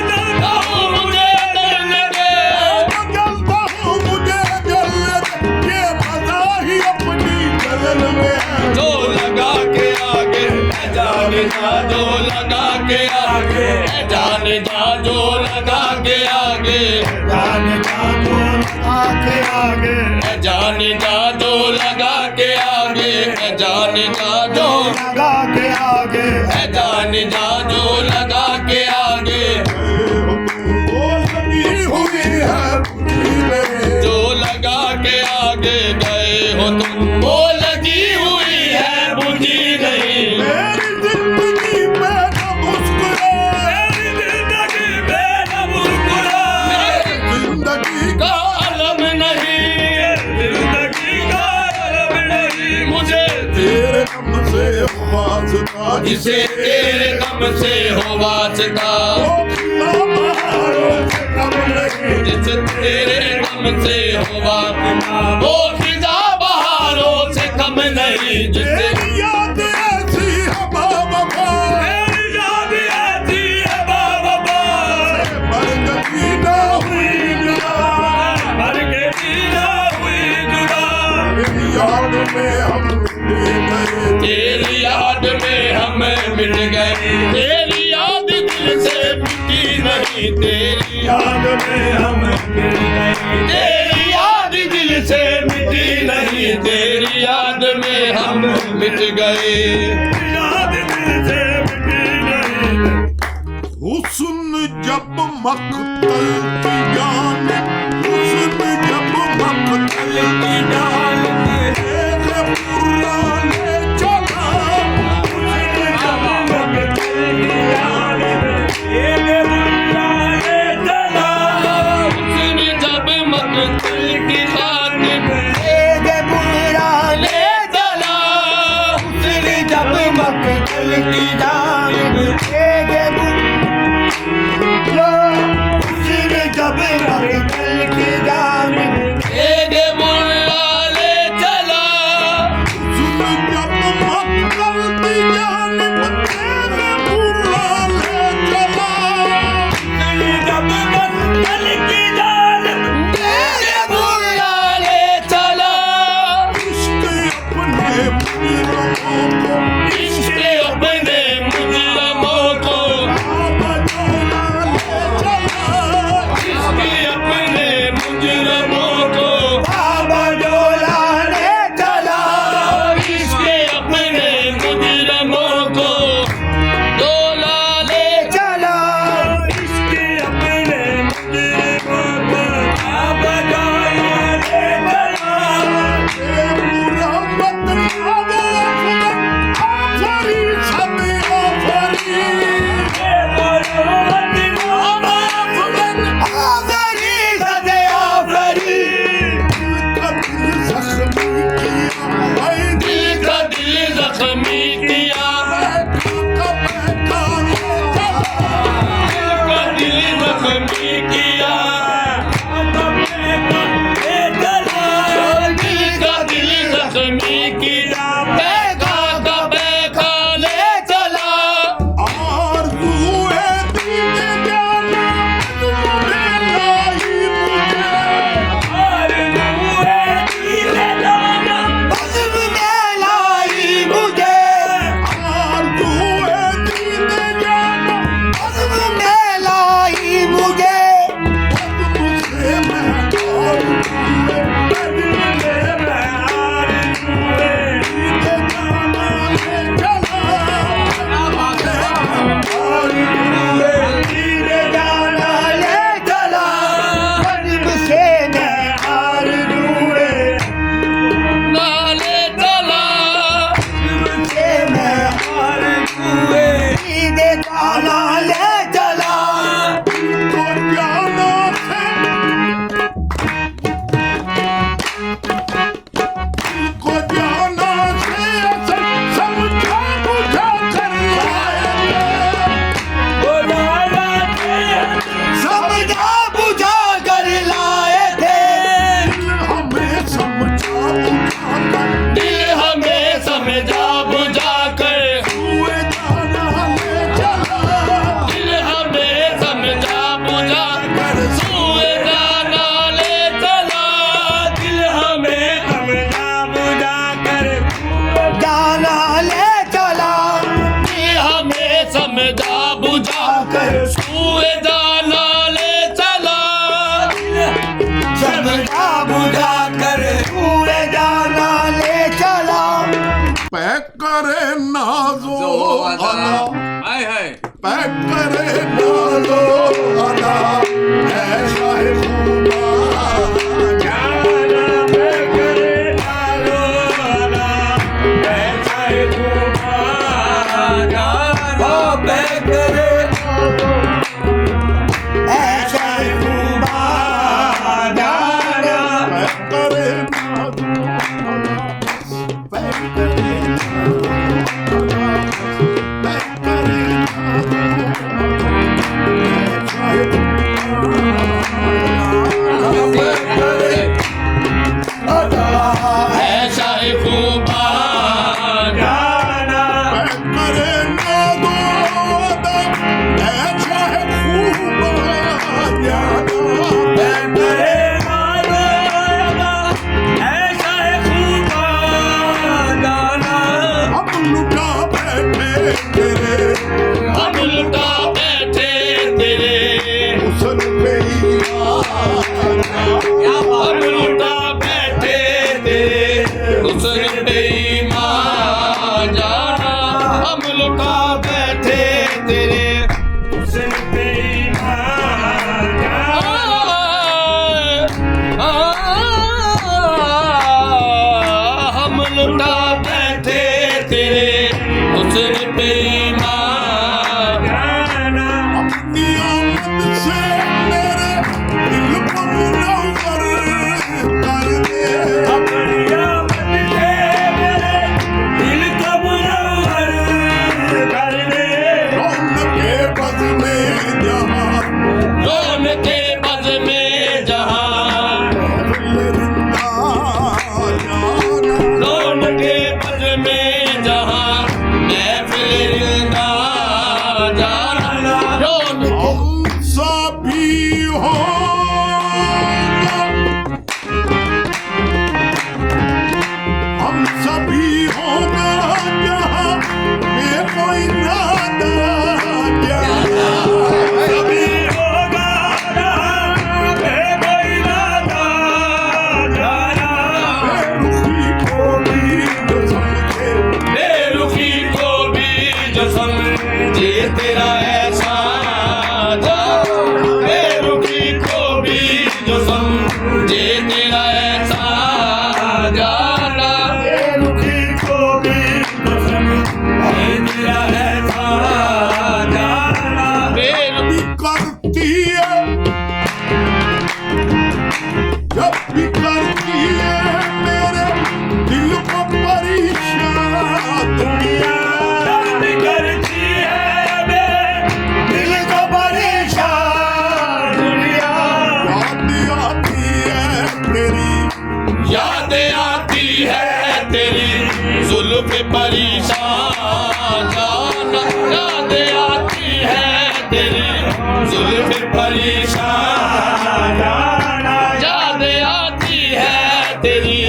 [SPEAKER 3] जानता हूँ मुझे डरने दे,
[SPEAKER 1] मैं तो जानता हूँ मुझे जलने दे, ये मजा ही अपनी जलन में है।
[SPEAKER 3] जो लगा के आगे है जाने जा, जो लगा के आगे है जाने जा, जो लगा के आगे
[SPEAKER 2] जाने जा जो लगा के आगे,
[SPEAKER 3] है जाने जा, जो लगा के आगे है जाने जा, जो
[SPEAKER 2] लगा के आगे,
[SPEAKER 3] है जाने जा, जो लगा के आगे,
[SPEAKER 1] वो लगी हुई है बुझी नहीं,
[SPEAKER 3] जो लगा के आगे गए हो तुम, वो लगी हुई है बुझी नहीं,
[SPEAKER 1] मेरी जिंदगी में न मुस्कुरा,
[SPEAKER 2] मेरी जिंदगी में न मुस्कुरा,
[SPEAKER 1] जिंदगी
[SPEAKER 3] का अलम नहीं,
[SPEAKER 2] जिंदगी का अलम नहीं,
[SPEAKER 3] मुझे
[SPEAKER 1] तेरे गम से वास्ता,
[SPEAKER 3] जिसे तेरे गम से हो वास्ता,
[SPEAKER 1] बहारों से कम नहीं,
[SPEAKER 3] जिसे तेरे गम से हो वास्ता, वो फिजा बहारों से कम नहीं, जिसे
[SPEAKER 1] तेरी याद ऐसी है बाबा,
[SPEAKER 2] मेरी याद ऐसी है बाबा,
[SPEAKER 1] मरगती ना हुई जुदा,
[SPEAKER 2] मर के जीना हुई जुदा,
[SPEAKER 1] तेरी याद में हम मिट गए,
[SPEAKER 3] तेरी याद में हम मिट गए, तेरी याद दिल से मिटी नहीं, तेरी
[SPEAKER 2] याद में हम मिल गए,
[SPEAKER 3] तेरी याद दिल से मिटी नहीं, तेरी याद में हम मिट गए,
[SPEAKER 2] याद दिल से मिटी नहीं,
[SPEAKER 1] हुस्न जब मक्तल की जान, हुस्न जब मक्तल की जान, तेरे पुराने चला,
[SPEAKER 2] उसने जब मक्तल की याद में तेरे बुलाने चला,
[SPEAKER 3] उसने जब मक्तल की याद में
[SPEAKER 2] तेरे बुलाने
[SPEAKER 3] ले चला,
[SPEAKER 2] उसने
[SPEAKER 1] करे नाजो अदा
[SPEAKER 4] हाय हाय
[SPEAKER 1] पैक करे नाजो अदा ऐसा है खूबा
[SPEAKER 2] जाना पैक करे नाजो अदा ऐसा है खूबा जाना पैक करे ऐसा है खूबा जाना
[SPEAKER 1] पैक करे नाजो पैक करे
[SPEAKER 3] ऐसा ही खूबा
[SPEAKER 2] जाना
[SPEAKER 1] करे ना दो अदा ऐसा है खूबा जाना
[SPEAKER 2] पैक करे नाजो अदा ऐसा है खूबा जाना
[SPEAKER 1] हम लुटा बैठे तेरे
[SPEAKER 3] हम लुटा बैठे तेरे
[SPEAKER 1] हुस्न पे ही
[SPEAKER 3] हम लुटा बैठे तेरे हुस्न पे ईमान जाना हम लुटा बैठे तेरे
[SPEAKER 2] हुस्न पे ईमान जाना
[SPEAKER 3] हम लुटा बैठे तेरे हुस्न पे ईमान
[SPEAKER 2] जाना
[SPEAKER 1] अपनी आमद से मेरे दिल को मुनव्वर कर दे
[SPEAKER 2] अपनी आमद से मेरे दिल को मुनव्वर कर दे
[SPEAKER 1] रौनके बज़ में जहां
[SPEAKER 3] रोन के बज में जहां
[SPEAKER 1] रिंदा जाना
[SPEAKER 3] रोन के बज में जहां महफिल रिंदा जाना रोन
[SPEAKER 1] हम सभी होगा हम सभी होगा जहां में कोई नादा जाना
[SPEAKER 2] कभी होगा मैं कोई नाता जाना
[SPEAKER 1] बेरुखी को भी जो समझे
[SPEAKER 3] बेरुखी को भी जो समझे तेरा ऐसा बेरुखी को भी जो समझे तेरा ऐसा जाना
[SPEAKER 2] रुखी को भी कसम है तेरा ऐसा जाना
[SPEAKER 3] बेरुखी
[SPEAKER 1] भी करती है जब भी करती है मेरे दिल को परेशान दुनिया
[SPEAKER 2] याद करती है मेरे दिल को परेशान दुनिया
[SPEAKER 1] याद आती है तेरी
[SPEAKER 3] याद आती है तेरी जुल्फ परेशान जाना याद आती है तेरी जुल्फ परेशान
[SPEAKER 2] जाना
[SPEAKER 3] याद आती है तेरी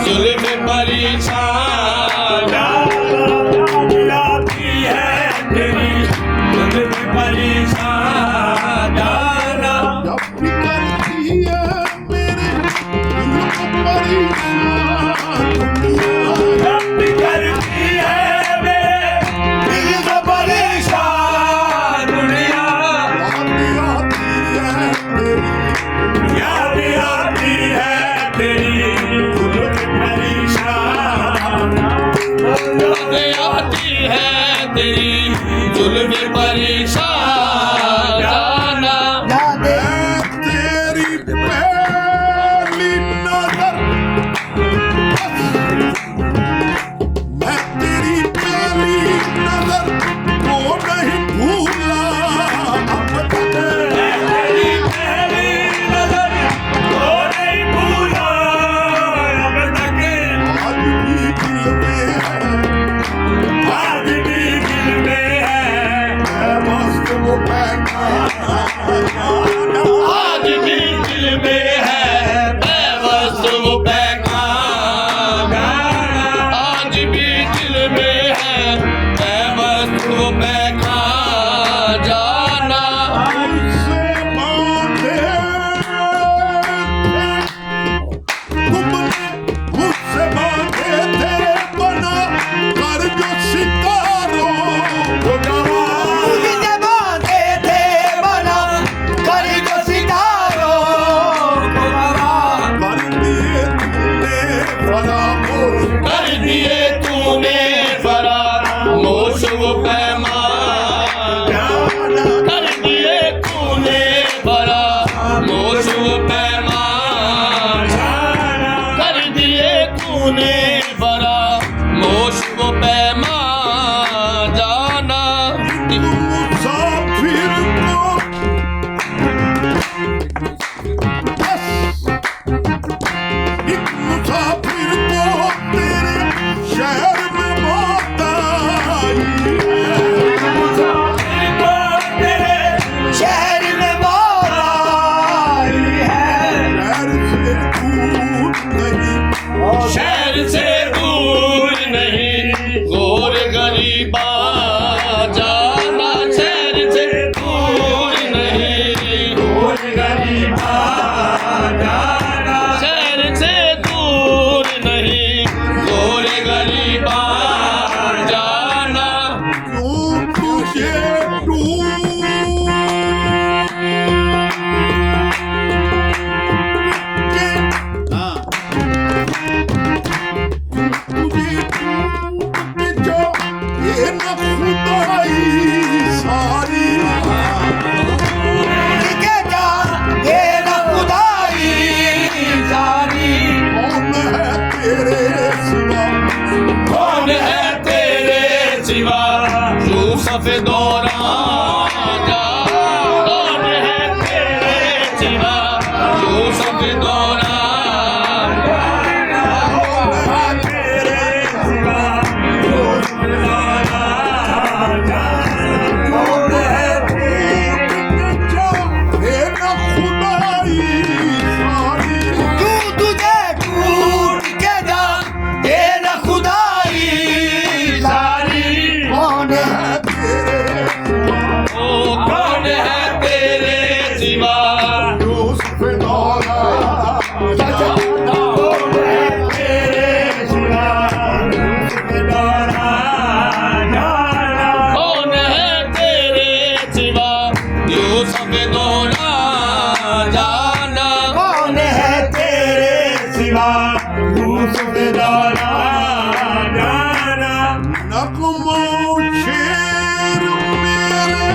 [SPEAKER 3] जुल्फ परेशान
[SPEAKER 2] आती है तेरी दिल में परेशान जाना
[SPEAKER 1] जब भी करती है मेरे दिल को परेशान दुनिया
[SPEAKER 2] जब करती है मेरे दिल को परेशान दुनिया
[SPEAKER 1] याद आती है तेरी
[SPEAKER 2] याद आती है तेरी दिल में परेशान
[SPEAKER 3] याद आती है तेरी जुल्फ परेशान जाना
[SPEAKER 1] तेरी पहली नजर मैं तेरी पहली नजर को नहीं भूला अब तक
[SPEAKER 2] तेरी पहली नजर को नहीं भूला अब तक
[SPEAKER 1] आज भी दिल में है
[SPEAKER 2] आज भी दिल में है
[SPEAKER 1] मस्त वो बैठा
[SPEAKER 3] तूने भरा मोश वो पैमा जाना
[SPEAKER 1] मुसाफिर को एक मुसाफिर को तेरे शहर में मौत आई है।
[SPEAKER 2] शहर में मौत आई है।
[SPEAKER 1] शहर से दूर नहीं
[SPEAKER 3] शहर से दूर नहीं गोर गरीबा जाना शहर से दूर नहीं
[SPEAKER 2] गोर गरीबा जाना।
[SPEAKER 3] शहर से दूर नहीं गोर गरीबा जाना
[SPEAKER 1] क्यों तुझे
[SPEAKER 2] के जा ये न खुदाई सारी।
[SPEAKER 3] कौन है तेरे सिवा यूसुफ दौरा जा कौन है तेरे सिवा यूसुफ दौरा
[SPEAKER 2] तू तुझे ढूंढ के जा ये न खुदाई सारी। कौन है
[SPEAKER 3] ओ कौन है तेरे सिवा कौन है तेरे सिवा यूसुफ दौरा जाना
[SPEAKER 2] कौन है तेरे सिवा यूसुफ दौरा जाना।
[SPEAKER 1] नगमो शेर मेरे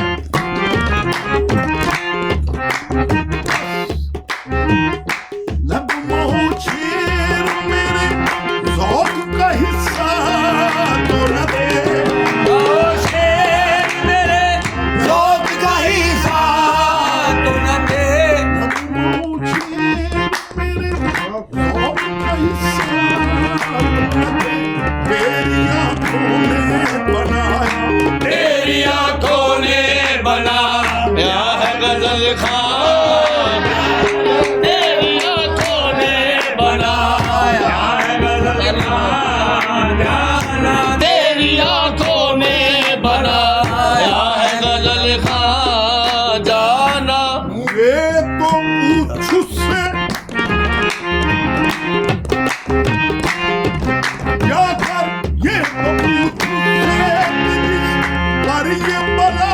[SPEAKER 1] नगमो शेर मेरे ज़ौक़ का हिस्सा तो न दे
[SPEAKER 2] ओ शेर मेरे ज़ौक़ का हिस्सा तो न दे।
[SPEAKER 1] नगमो शेर मेरे ज़ौक़ का हिस्सा तो न दे तेरी आँखों ने बनाया
[SPEAKER 3] तेरी आंखों ने बनाया है गजल खां तेरी आंखों ने बनाया है गजल खां तेरी आंखों ने बनाया है गजल खां जाना
[SPEAKER 1] ये तो पूछ से क्या कर ये तो पूछ से पर ये बला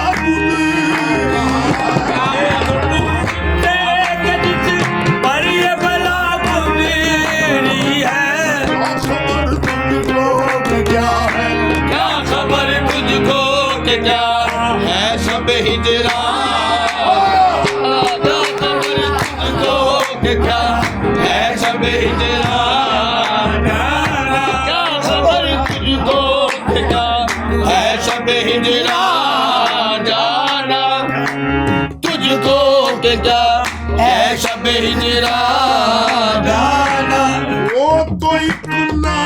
[SPEAKER 2] पर ये बला बुरी है।
[SPEAKER 1] खबर तुमको क्या है
[SPEAKER 3] क्या खबर तुझको कि क्या है शब हिजरा क्या खबर तुझको कि क्या है शब हिजरा क्या खबर तुझको कि क्या है शब हिजरा जाना तुझको कि क्या है शब हिजरा जाना
[SPEAKER 1] वो तो इतना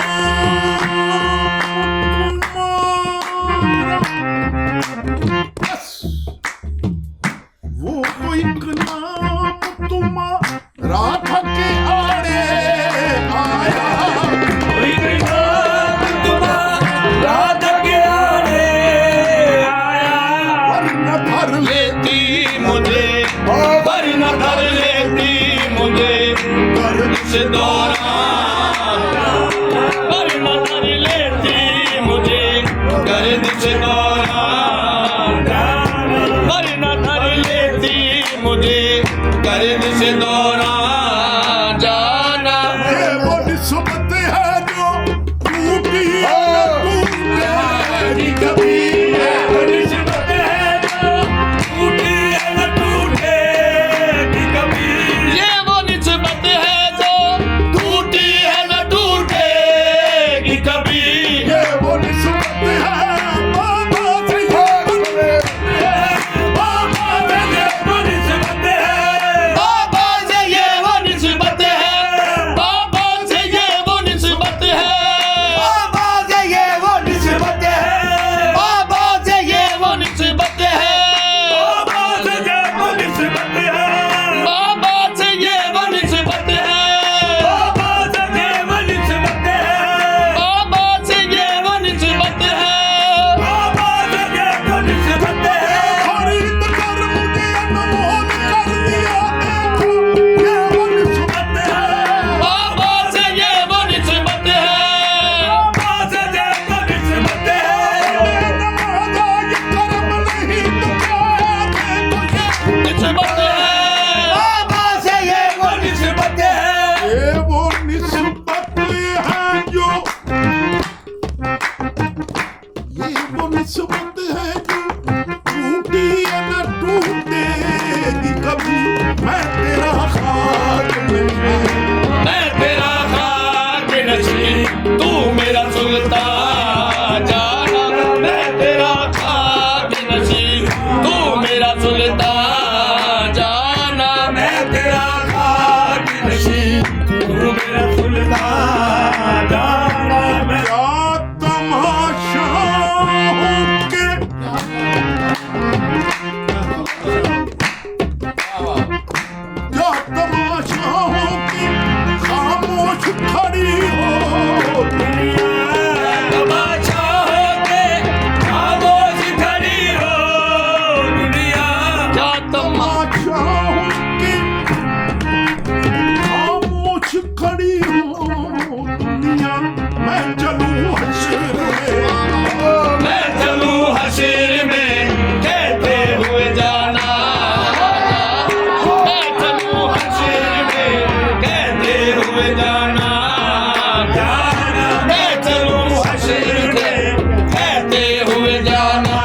[SPEAKER 1] वो तो एक नाम तुम्हारा था के आड़े आया
[SPEAKER 2] रात के आने आया।
[SPEAKER 1] वरना भर
[SPEAKER 3] लेती मुझे पर न कर लेती मुझे इस दौरान पर न कर लेती मुझे गर्दिश दौरान पर न कर लेती मुझे गर्दिश दौरान जाना
[SPEAKER 1] ये वो निस्बत है जो टूटी न टूटेगी कभी
[SPEAKER 2] निस्बत है जो टूटी न टूटेगी कभी।
[SPEAKER 3] ये वो निस्बत है जो तू मेरा सुल्तान जाना मैं तेरा खाक नशीं तू मेरा सुल्तान जाना मैं तेरा खाक नशीं
[SPEAKER 2] तू मेरा सुल्तान जाना मैं
[SPEAKER 1] क्या तमाशा के क्या तमाशा के खामोश खड़ी हो दुनिया
[SPEAKER 2] तमाशा होके खामोश खड़ी हो दुनिया
[SPEAKER 3] क्या तमाशा
[SPEAKER 1] खामोश खड़ी हो दुनिया मैं चलूं हश्र में
[SPEAKER 3] मैं चलूं हश्र में कहते हुए जाना मैं चलूं हश्र में कहते हुए जाना मैं चलूं हश्र में कहते हुए जाना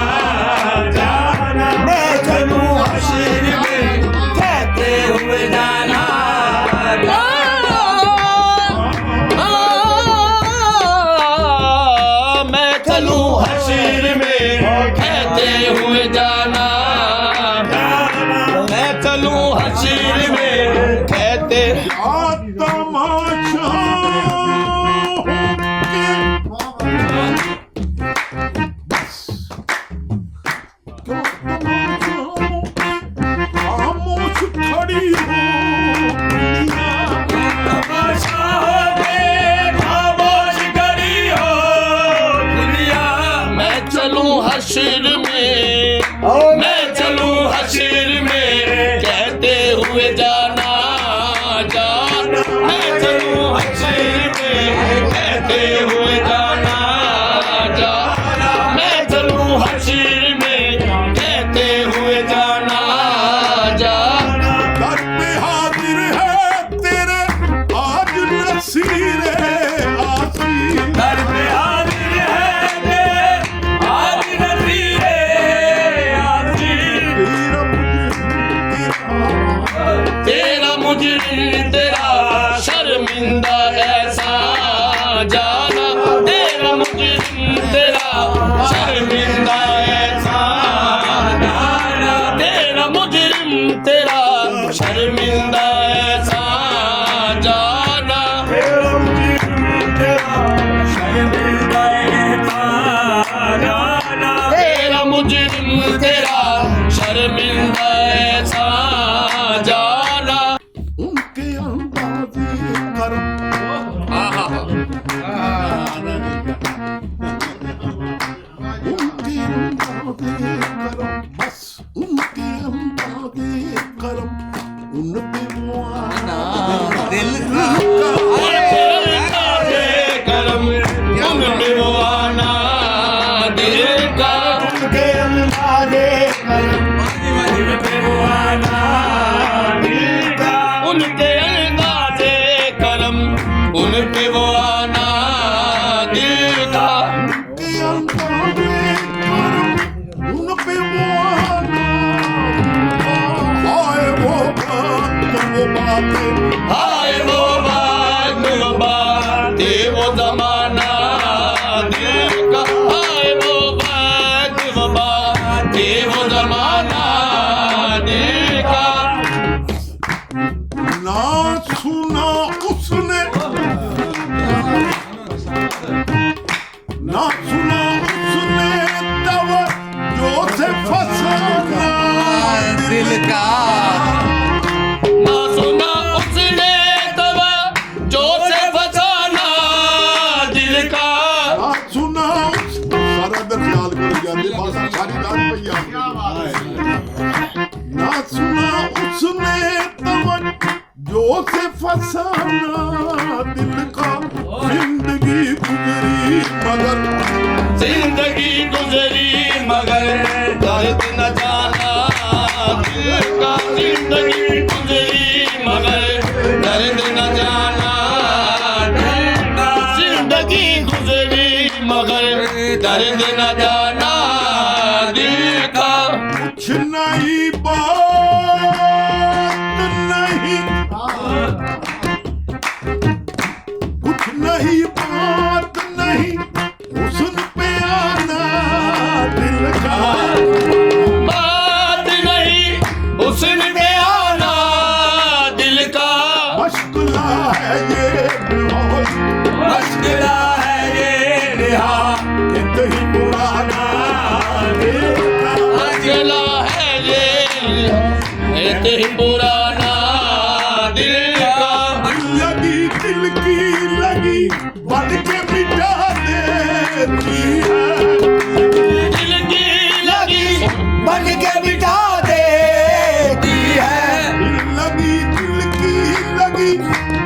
[SPEAKER 2] मैं चलूं हश्र में कहते हुए जाना
[SPEAKER 3] मैं चलूं हश्र में कहते हुए जाना मैं चलूं हश्र में कहते
[SPEAKER 1] क्या तमाशा खामोश खड़ी हो दुनिया
[SPEAKER 2] तमाशा होके खामोश खड़ी हो दुनिया
[SPEAKER 3] मैं चलूं हश्र में मैं चलूं हश्र में कहते हुए जाना जाना मैं चलूं हश्र में कहते हुए जाना जाना मैं चलूं हश्र में कहते हुए जाना जाना
[SPEAKER 1] दर पे हाजिर है तेरे आज नसीरे आसी
[SPEAKER 2] दर पे हाजिर है तेरे आज नसीरे आसी
[SPEAKER 3] तेरा मुजरिम तेरा शर्मिंदा ऐसा जाना तेरा मुजरिम तेरा शर्मिंदा ऐसा जाना तेरा मुजरिम तेरा शर्मिंदा ऐसा जाना तेरा मुजरिम तेरा शर्मिंदा ऐसा जाना
[SPEAKER 1] उनके अंदाज़े करम उनके अंदाज़े करम बस उनके अंदाज़े करम उन पे मुआना दिल
[SPEAKER 3] करम उन पे वो आना दिल का
[SPEAKER 2] उनके अंदाज़े दिल पे वो आना दिल का
[SPEAKER 3] उनके अंदाज़े करम उन पे वो आना दिल का
[SPEAKER 1] के अंदाज़े करम उन पे मुआना हाय वो बातें
[SPEAKER 3] हाय वो बातें वो जमाना दिल का हाय वो बातें वो जमाना दिल का
[SPEAKER 1] ना सुना उसने ना सुना उसने तब जो से फसाना दिल का
[SPEAKER 3] ना सुना उसने तब जो से फसाना दिल का
[SPEAKER 1] ना सुना सारा दर ख्याल कर जाते भाषा सारी रात पे ना सुना उसने तब जो से फसाना दिल का जिंदगी गुजरी मगर
[SPEAKER 3] जिंदगी गुजरी मगर दर्द न जाना दिल का जिंदगी गुजरी मगर दर्द न जाना दिल का जिंदगी गुजरी मगर दर्द न जाना दिल का
[SPEAKER 1] कुछ नहीं बात नहीं कुछ नहीं बात
[SPEAKER 3] एक ही पुराना दिल का
[SPEAKER 1] लगी दिल की लगी बन के मिटा देती है
[SPEAKER 3] दिल की लगी
[SPEAKER 2] बन के मिटा देती है
[SPEAKER 1] लगी दिल की लगी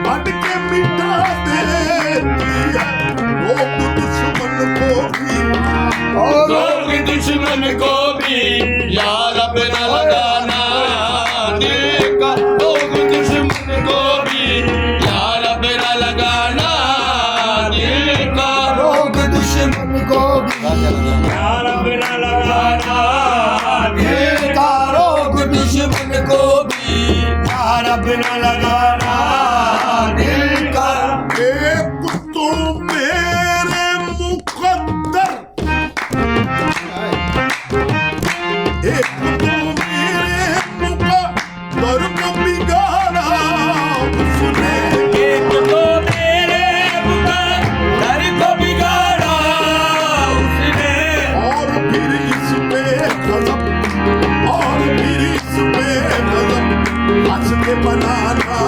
[SPEAKER 1] बन के मिटा देती है लोग दुश्मन को भी
[SPEAKER 3] लोग दुश्मन को भी यार अपना लगाना दिल का लोग दुश्मन को भी यार अपना लगाना दिल का
[SPEAKER 2] लोग दुश्मन को भी
[SPEAKER 3] यार अपना लगाना
[SPEAKER 2] दिल का रोग दुश्मन को भी
[SPEAKER 3] यार अपना लगाना दिल का
[SPEAKER 1] एक तो मेरे मुकद्दर एक तो मेरे मुकद्दर को बिगाड़ा उसने
[SPEAKER 3] एक तो मेरे मुकद्दर को बिगाड़ा उसने
[SPEAKER 1] और फिर इस पे गजब और फिर इस पे गजब हंस के बनाना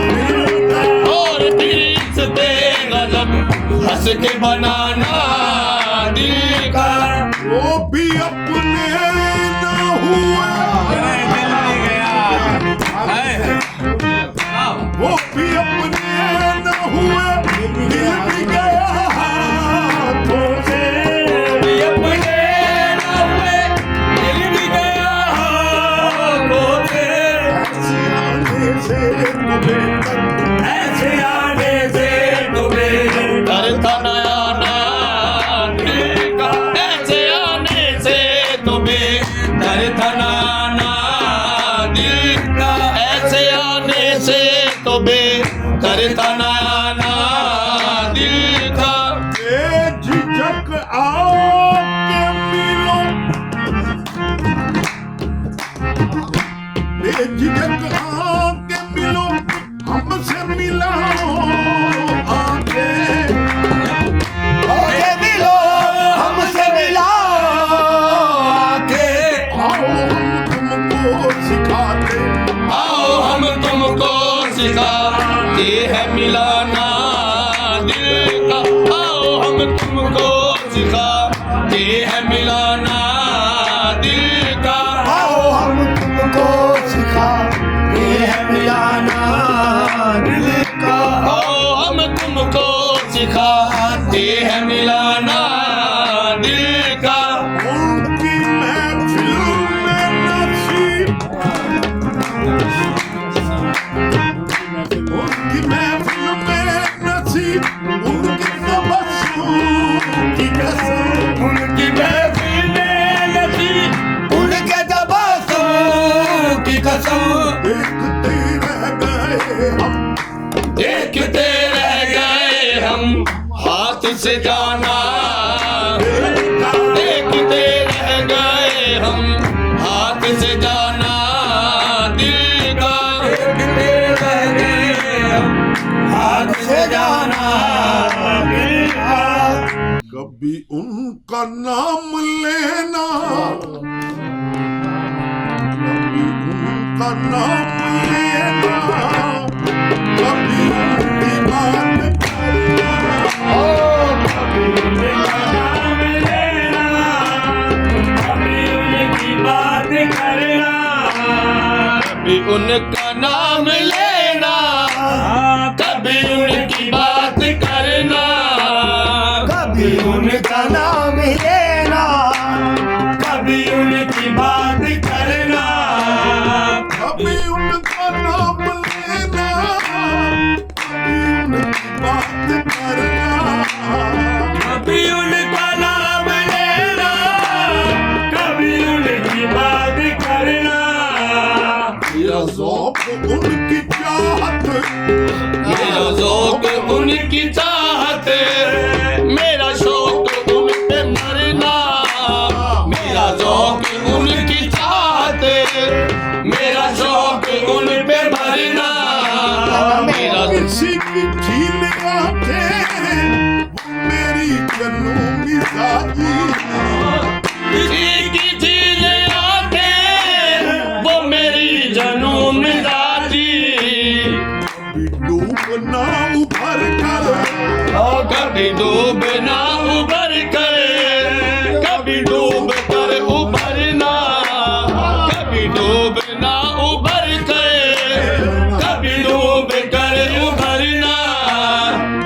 [SPEAKER 1] मिलता
[SPEAKER 3] और फिर इस बेगज़ब हंस के बनाना दिल का
[SPEAKER 1] वो भी अपने न हुआ वो भी अपने न हुए दिल भी गया हाथों से
[SPEAKER 3] ये अपने ना हुए दिल भी गया हाथों से
[SPEAKER 1] ऐसे आने से तो बेहतर
[SPEAKER 3] ऐसे आने से तुम्हें करता नया ना दिल का ऐसे आने से तुम्हें करता नया ना दिल का ऐसे आने से तुम्हें करता नया ना दिल का
[SPEAKER 1] झिझक आके मिलो बेझिझक आके मिलो हमसे मिलाओ आके
[SPEAKER 2] ओके मिलो हमसे मिलाओ आके
[SPEAKER 1] आओ हम तुमको सिखाते
[SPEAKER 3] आओ हम तुमको सिखाते हैं मिलाना दिल का आओ हम तुमको सिखाते हैं मिलाना दिल का
[SPEAKER 2] आओ हम तुमको सिखाते हैं मिलाना दिल का
[SPEAKER 3] आओ हम तुमको सिखाते हैं मिलाना दिल का
[SPEAKER 1] उनकी महफिल में नसीब उनकी महफिल में नसीब उनके तबस्सुम की कसम
[SPEAKER 3] उनकी महफिल में नसीब
[SPEAKER 2] उनके तबस्सुम की कसम
[SPEAKER 1] देखते रह गए हम
[SPEAKER 3] देखते रह गए हम हाथ से जाना देखते रह गए हम हाथ से जाना दिल का देखते रह गए हम हाथ से जाना दिल का
[SPEAKER 1] कभी उनका नाम लेना कभी उनका नाम लेना कभी उनकी बात करना
[SPEAKER 3] कभी उनका नाम लेना कभी उनकी बात करना कभी उनका नाम लेना कभी उनकी बात करना
[SPEAKER 2] कभी उनका नाम लेना
[SPEAKER 3] कभी उनकी बात करना
[SPEAKER 1] कभी उनका नाम लेना कभी उनकी बात करना
[SPEAKER 3] कभी उनका नाम लेना कभी उनकी बात करना
[SPEAKER 1] मेरा ज़ौक़ उनकी चाहत
[SPEAKER 3] मेरा ज़ौक़ उनकी चाहत मेरा शौक़ उन पे मरना मेरा ज़ौक़ उनकी चाहत मेरा शौक़ उन पे मरना मेरा
[SPEAKER 1] किसी की झील आंखें वो मेरी जन्नों मिजाजी
[SPEAKER 3] किसी की चीज़ आते वो मेरी कभी डूब ना उबर कर, कभी डूब कर उभरना, कभी डूब ना उबर कर, कभी डूब कर उभरना।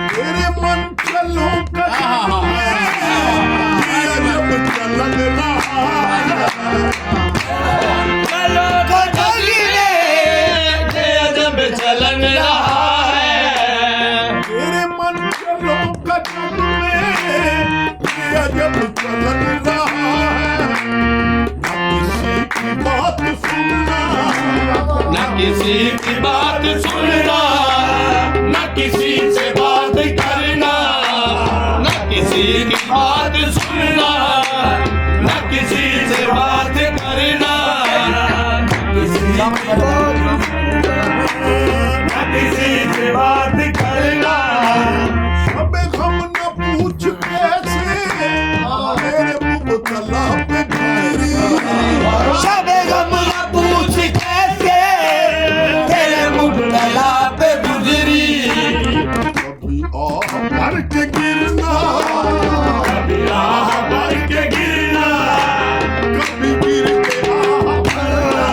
[SPEAKER 1] तेरे मन चलो कदम में, ये जब चलन रहा
[SPEAKER 3] चलो कदलिए के अजब चलन रहा है।
[SPEAKER 1] तेरे मन चलो कदम में, ये जब चलन रहा है। न किसी की बात सुनना,
[SPEAKER 3] न किसी की बात सुनना, न किसी से बात करना, न किसी की बात सुनना, न किसी से बात करना, न किसी से बात करना।
[SPEAKER 1] अबे हम न पूछ कैसे मेरे मुबतला पे गिरी।
[SPEAKER 2] शबे गम न पूछ कैसे तेरे मुबतला पे गुजरी।
[SPEAKER 1] कभी आह भर के गिरना,
[SPEAKER 3] कभी आह भर के गिरना,
[SPEAKER 1] कभी गिर के आह भरना।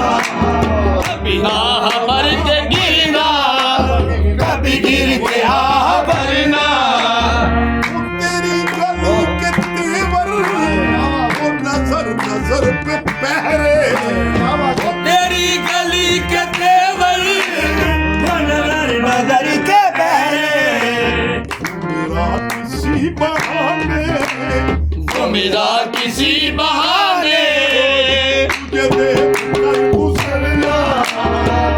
[SPEAKER 3] कभी आह भर के गिरना, कभी गिर के आह भरना।
[SPEAKER 1] तेरी गली के तेवर वो नजर नजर पे पहरे।
[SPEAKER 3] तेरी गली के तेवर
[SPEAKER 2] नजर नजर के बहरे।
[SPEAKER 1] मेरा किसी बहाने,
[SPEAKER 3] वो मेरा किसी बहाने,
[SPEAKER 1] तुझे देख कर गुजरना।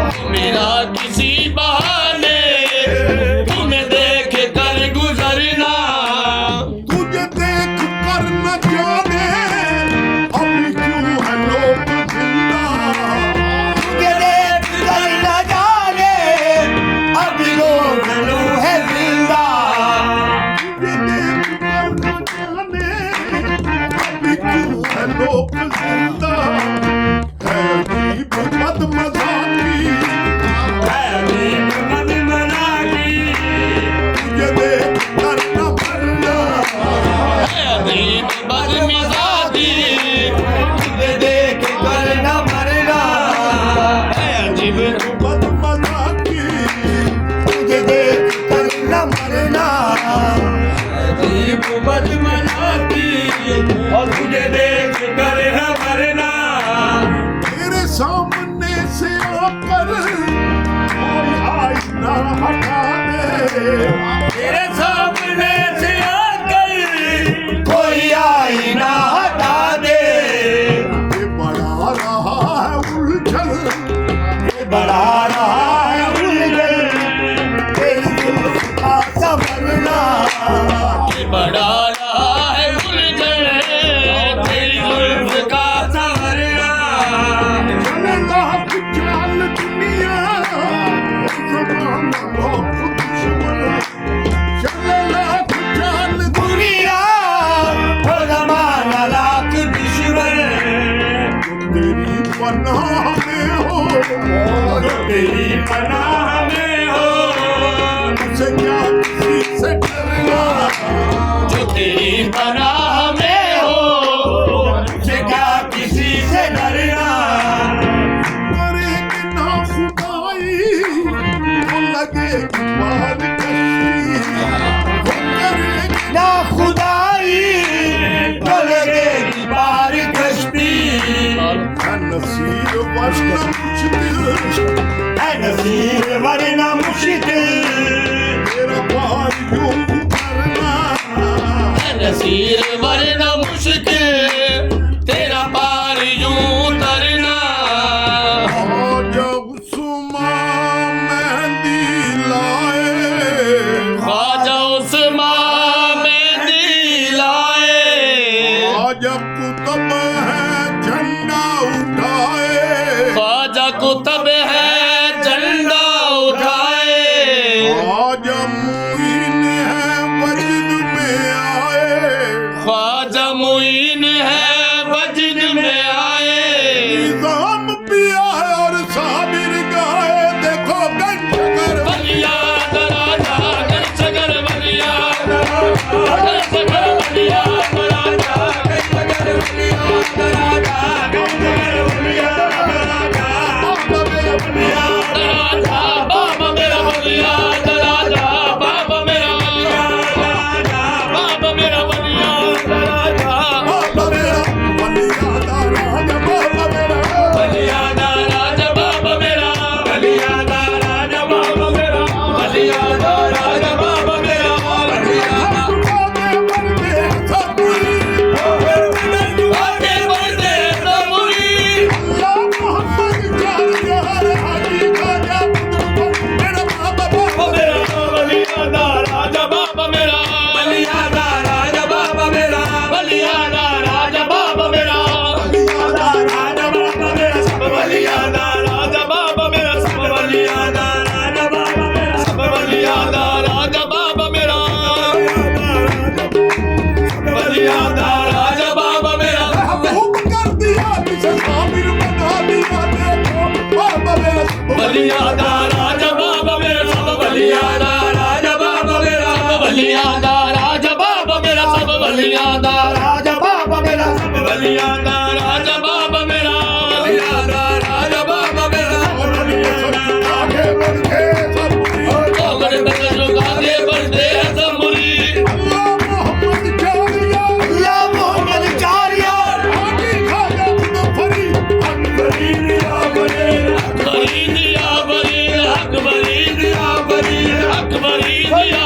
[SPEAKER 3] वो मेरा किसी बहाने, तुम्हें देख कर गुजरना।
[SPEAKER 1] तुझे देख कर न जाने अभी क्यों है लोग जिंदा।
[SPEAKER 2] तुझे देख कर न जाने अभी लोग है जिंदा।
[SPEAKER 1] तुझे देख कर न जाने अभी क्यों है लोग जिंदा। है अजीब बदमज़ाकी, तुझे देख कर न मरना।
[SPEAKER 3] अजीब बदमिजाजी,
[SPEAKER 2] तुझे देख कर न मरना।
[SPEAKER 3] अजीब
[SPEAKER 1] बदमज़ाकी,
[SPEAKER 2] तुझे देख कर न मरना।
[SPEAKER 3] अजीब बदमिजाजी, और तुझे देख कर न मरना।
[SPEAKER 1] तेरे सामने से आकर कोई आईना हटा दे।
[SPEAKER 3] तेरे सामने से आकर
[SPEAKER 2] कोई आईना हटा दे।
[SPEAKER 1] ये बड़ा रहा है उलझन,
[SPEAKER 2] बढ़ा रहा है उलझन तेरी जुल्फ का संवरना।
[SPEAKER 3] ये बड़ा रहा है उलझन, तेरी जुल्फ का संवरना।
[SPEAKER 1] चले लाख चाल दुनिया, ज़माना बहुत दुश्मन। चले लाख चाल
[SPEAKER 2] दुनिया हो ज़माना लाख दुश्मन।
[SPEAKER 1] तेरी पनाह में हो,
[SPEAKER 3] तेरी पनाह में हो,
[SPEAKER 1] मुझे क्या किसी से डरना।
[SPEAKER 3] जो तेरी पनाह में हो, मुझे क्या किसी से डरना।
[SPEAKER 1] करेगी ना खुदाई तो लगेगी मार कश्ती। वो करेगी
[SPEAKER 2] ना खुदाई तो लगेगी बार कश्ती।
[SPEAKER 1] है नसीब वरना मुश्किल,
[SPEAKER 2] है नसीब वरना मुश्किल।
[SPEAKER 1] तेरा पार यूं करना।
[SPEAKER 3] नसीर वरना मुश्किल, तेरा पार यूं तरना।
[SPEAKER 1] ख्वाजा उस्मान मेहंदी लाए,
[SPEAKER 3] ख्वाजा उस्मान मेहंदी लाए।
[SPEAKER 1] ख्वाजा कुतुब है झंडा उठाए।
[SPEAKER 3] ख्वाजा कुतुब है झंडा उठाए।
[SPEAKER 1] ख्वाजा मुइन है वजद में आए।
[SPEAKER 3] बलिया दा राजा बाबा मेरा सब बलिया दा राजा बाबा मेरा बलिया दा राजा बाबा मेरा सब बलिया दा राजा बाबा मेरा सब बलिया दा राजा बाबा मेरा बलिया दा राजा बाबा मेरा
[SPEAKER 1] आगे बढ़ते सब
[SPEAKER 3] अगर तक जो आगे बढ़ते हैं सब मुरी
[SPEAKER 1] अल्लाह मोहम्मद चारिया आगे खाजा तो फरी दिया बने
[SPEAKER 3] दिया बरी हक बरी दिया बरी हक बरी दिया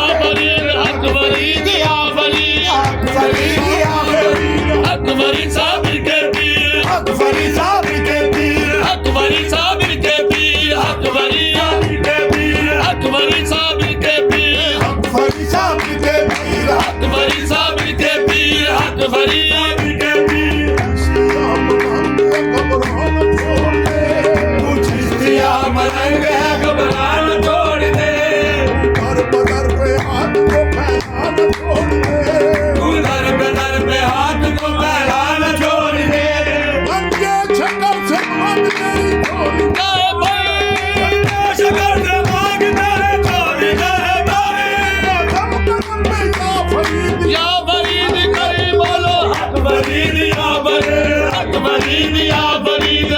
[SPEAKER 3] बरी हक बरी दिया बरी अकबरी साबिर के पीर
[SPEAKER 1] अकबरी साबिर के पीर
[SPEAKER 3] अकबरी साबिर के पीर अकबरी
[SPEAKER 1] के पीर
[SPEAKER 3] अकबरी साबिर के पीर
[SPEAKER 1] अकबरी साबिर के पीर
[SPEAKER 3] अकबरी साबिर के पीर अकबरी
[SPEAKER 1] के पीर इस्लाम घबराना छोड़ दे कुछ इस्लाम
[SPEAKER 3] मरेंगे घबराना छोड़ दे
[SPEAKER 1] हर बदर पे हाथ को फैलाना छोड़ दे
[SPEAKER 3] तू दर पे हाथ को फैलाना छोड़ दे
[SPEAKER 1] अंगे शक्कर से मांग नहीं छोड़
[SPEAKER 3] जाए भाई शकर से मांग तेरे छोड़ जाए भाई
[SPEAKER 1] कदम कदम पे या फरीद
[SPEAKER 3] या बरीद करी बोलो हक बरीद या बरीद हक बरीद या बरीद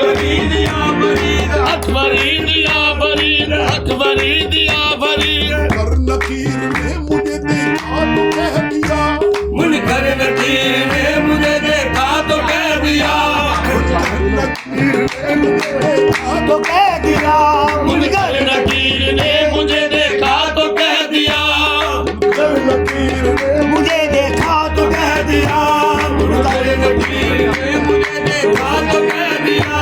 [SPEAKER 3] बरीद या बरीद हक बरीद या बरीद हक बरीद या बरीद
[SPEAKER 1] कर नकीर ने मुझे देखा तो कह दिया
[SPEAKER 3] मुनकर नकीर ने मुझे देखा तो कह दिया
[SPEAKER 1] नकीर ने मुझे देखा तो कह दिया
[SPEAKER 3] मुनकर नकीर ने मुझे देखा तो कह दिया
[SPEAKER 1] कर नकीर ने मुझे देखा तो कह दिया
[SPEAKER 3] मुनकर नकीर ने मुझे देखा तो कह दिया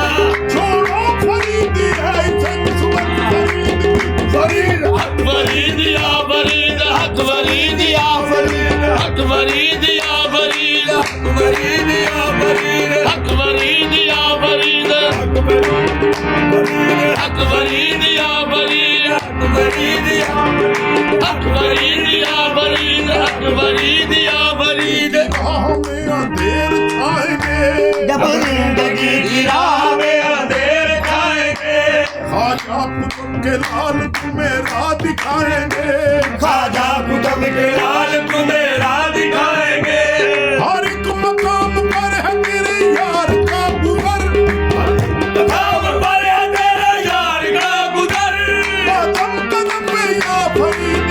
[SPEAKER 1] छोड़ो फरीद है संसुमत फरीद की फरीद
[SPEAKER 3] हक बरीद या बरीद हक बरीद या बरीद हक बरीद या बरीद हक बरीद या बरीद हक बरीद या बरीद हक बरीद या बरीद हक बरीद या हक बरीद या बरीद हक बरीद या बरीद
[SPEAKER 1] राह में अंधेर छाएंगे
[SPEAKER 2] जब जिंदगी की राह में अंधेर
[SPEAKER 3] खाएंगे
[SPEAKER 1] खाजा कुतुब के लाल तुम्हें राह दिखाएंगे
[SPEAKER 2] खाजा कुतुब के
[SPEAKER 3] लाल तुम्हें राह दिखाएंगे
[SPEAKER 1] हर एक मकाम पर है तेरे यार का गुजर
[SPEAKER 3] कदम पर है तेरे यार का गुजर
[SPEAKER 1] कदम कदम पे या फरीद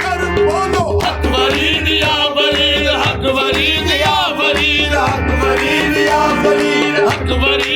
[SPEAKER 1] कर बोलो
[SPEAKER 3] हक बरीद या बरीद हक बरीद या बरीद हक बरीद या बरीद हक बरीद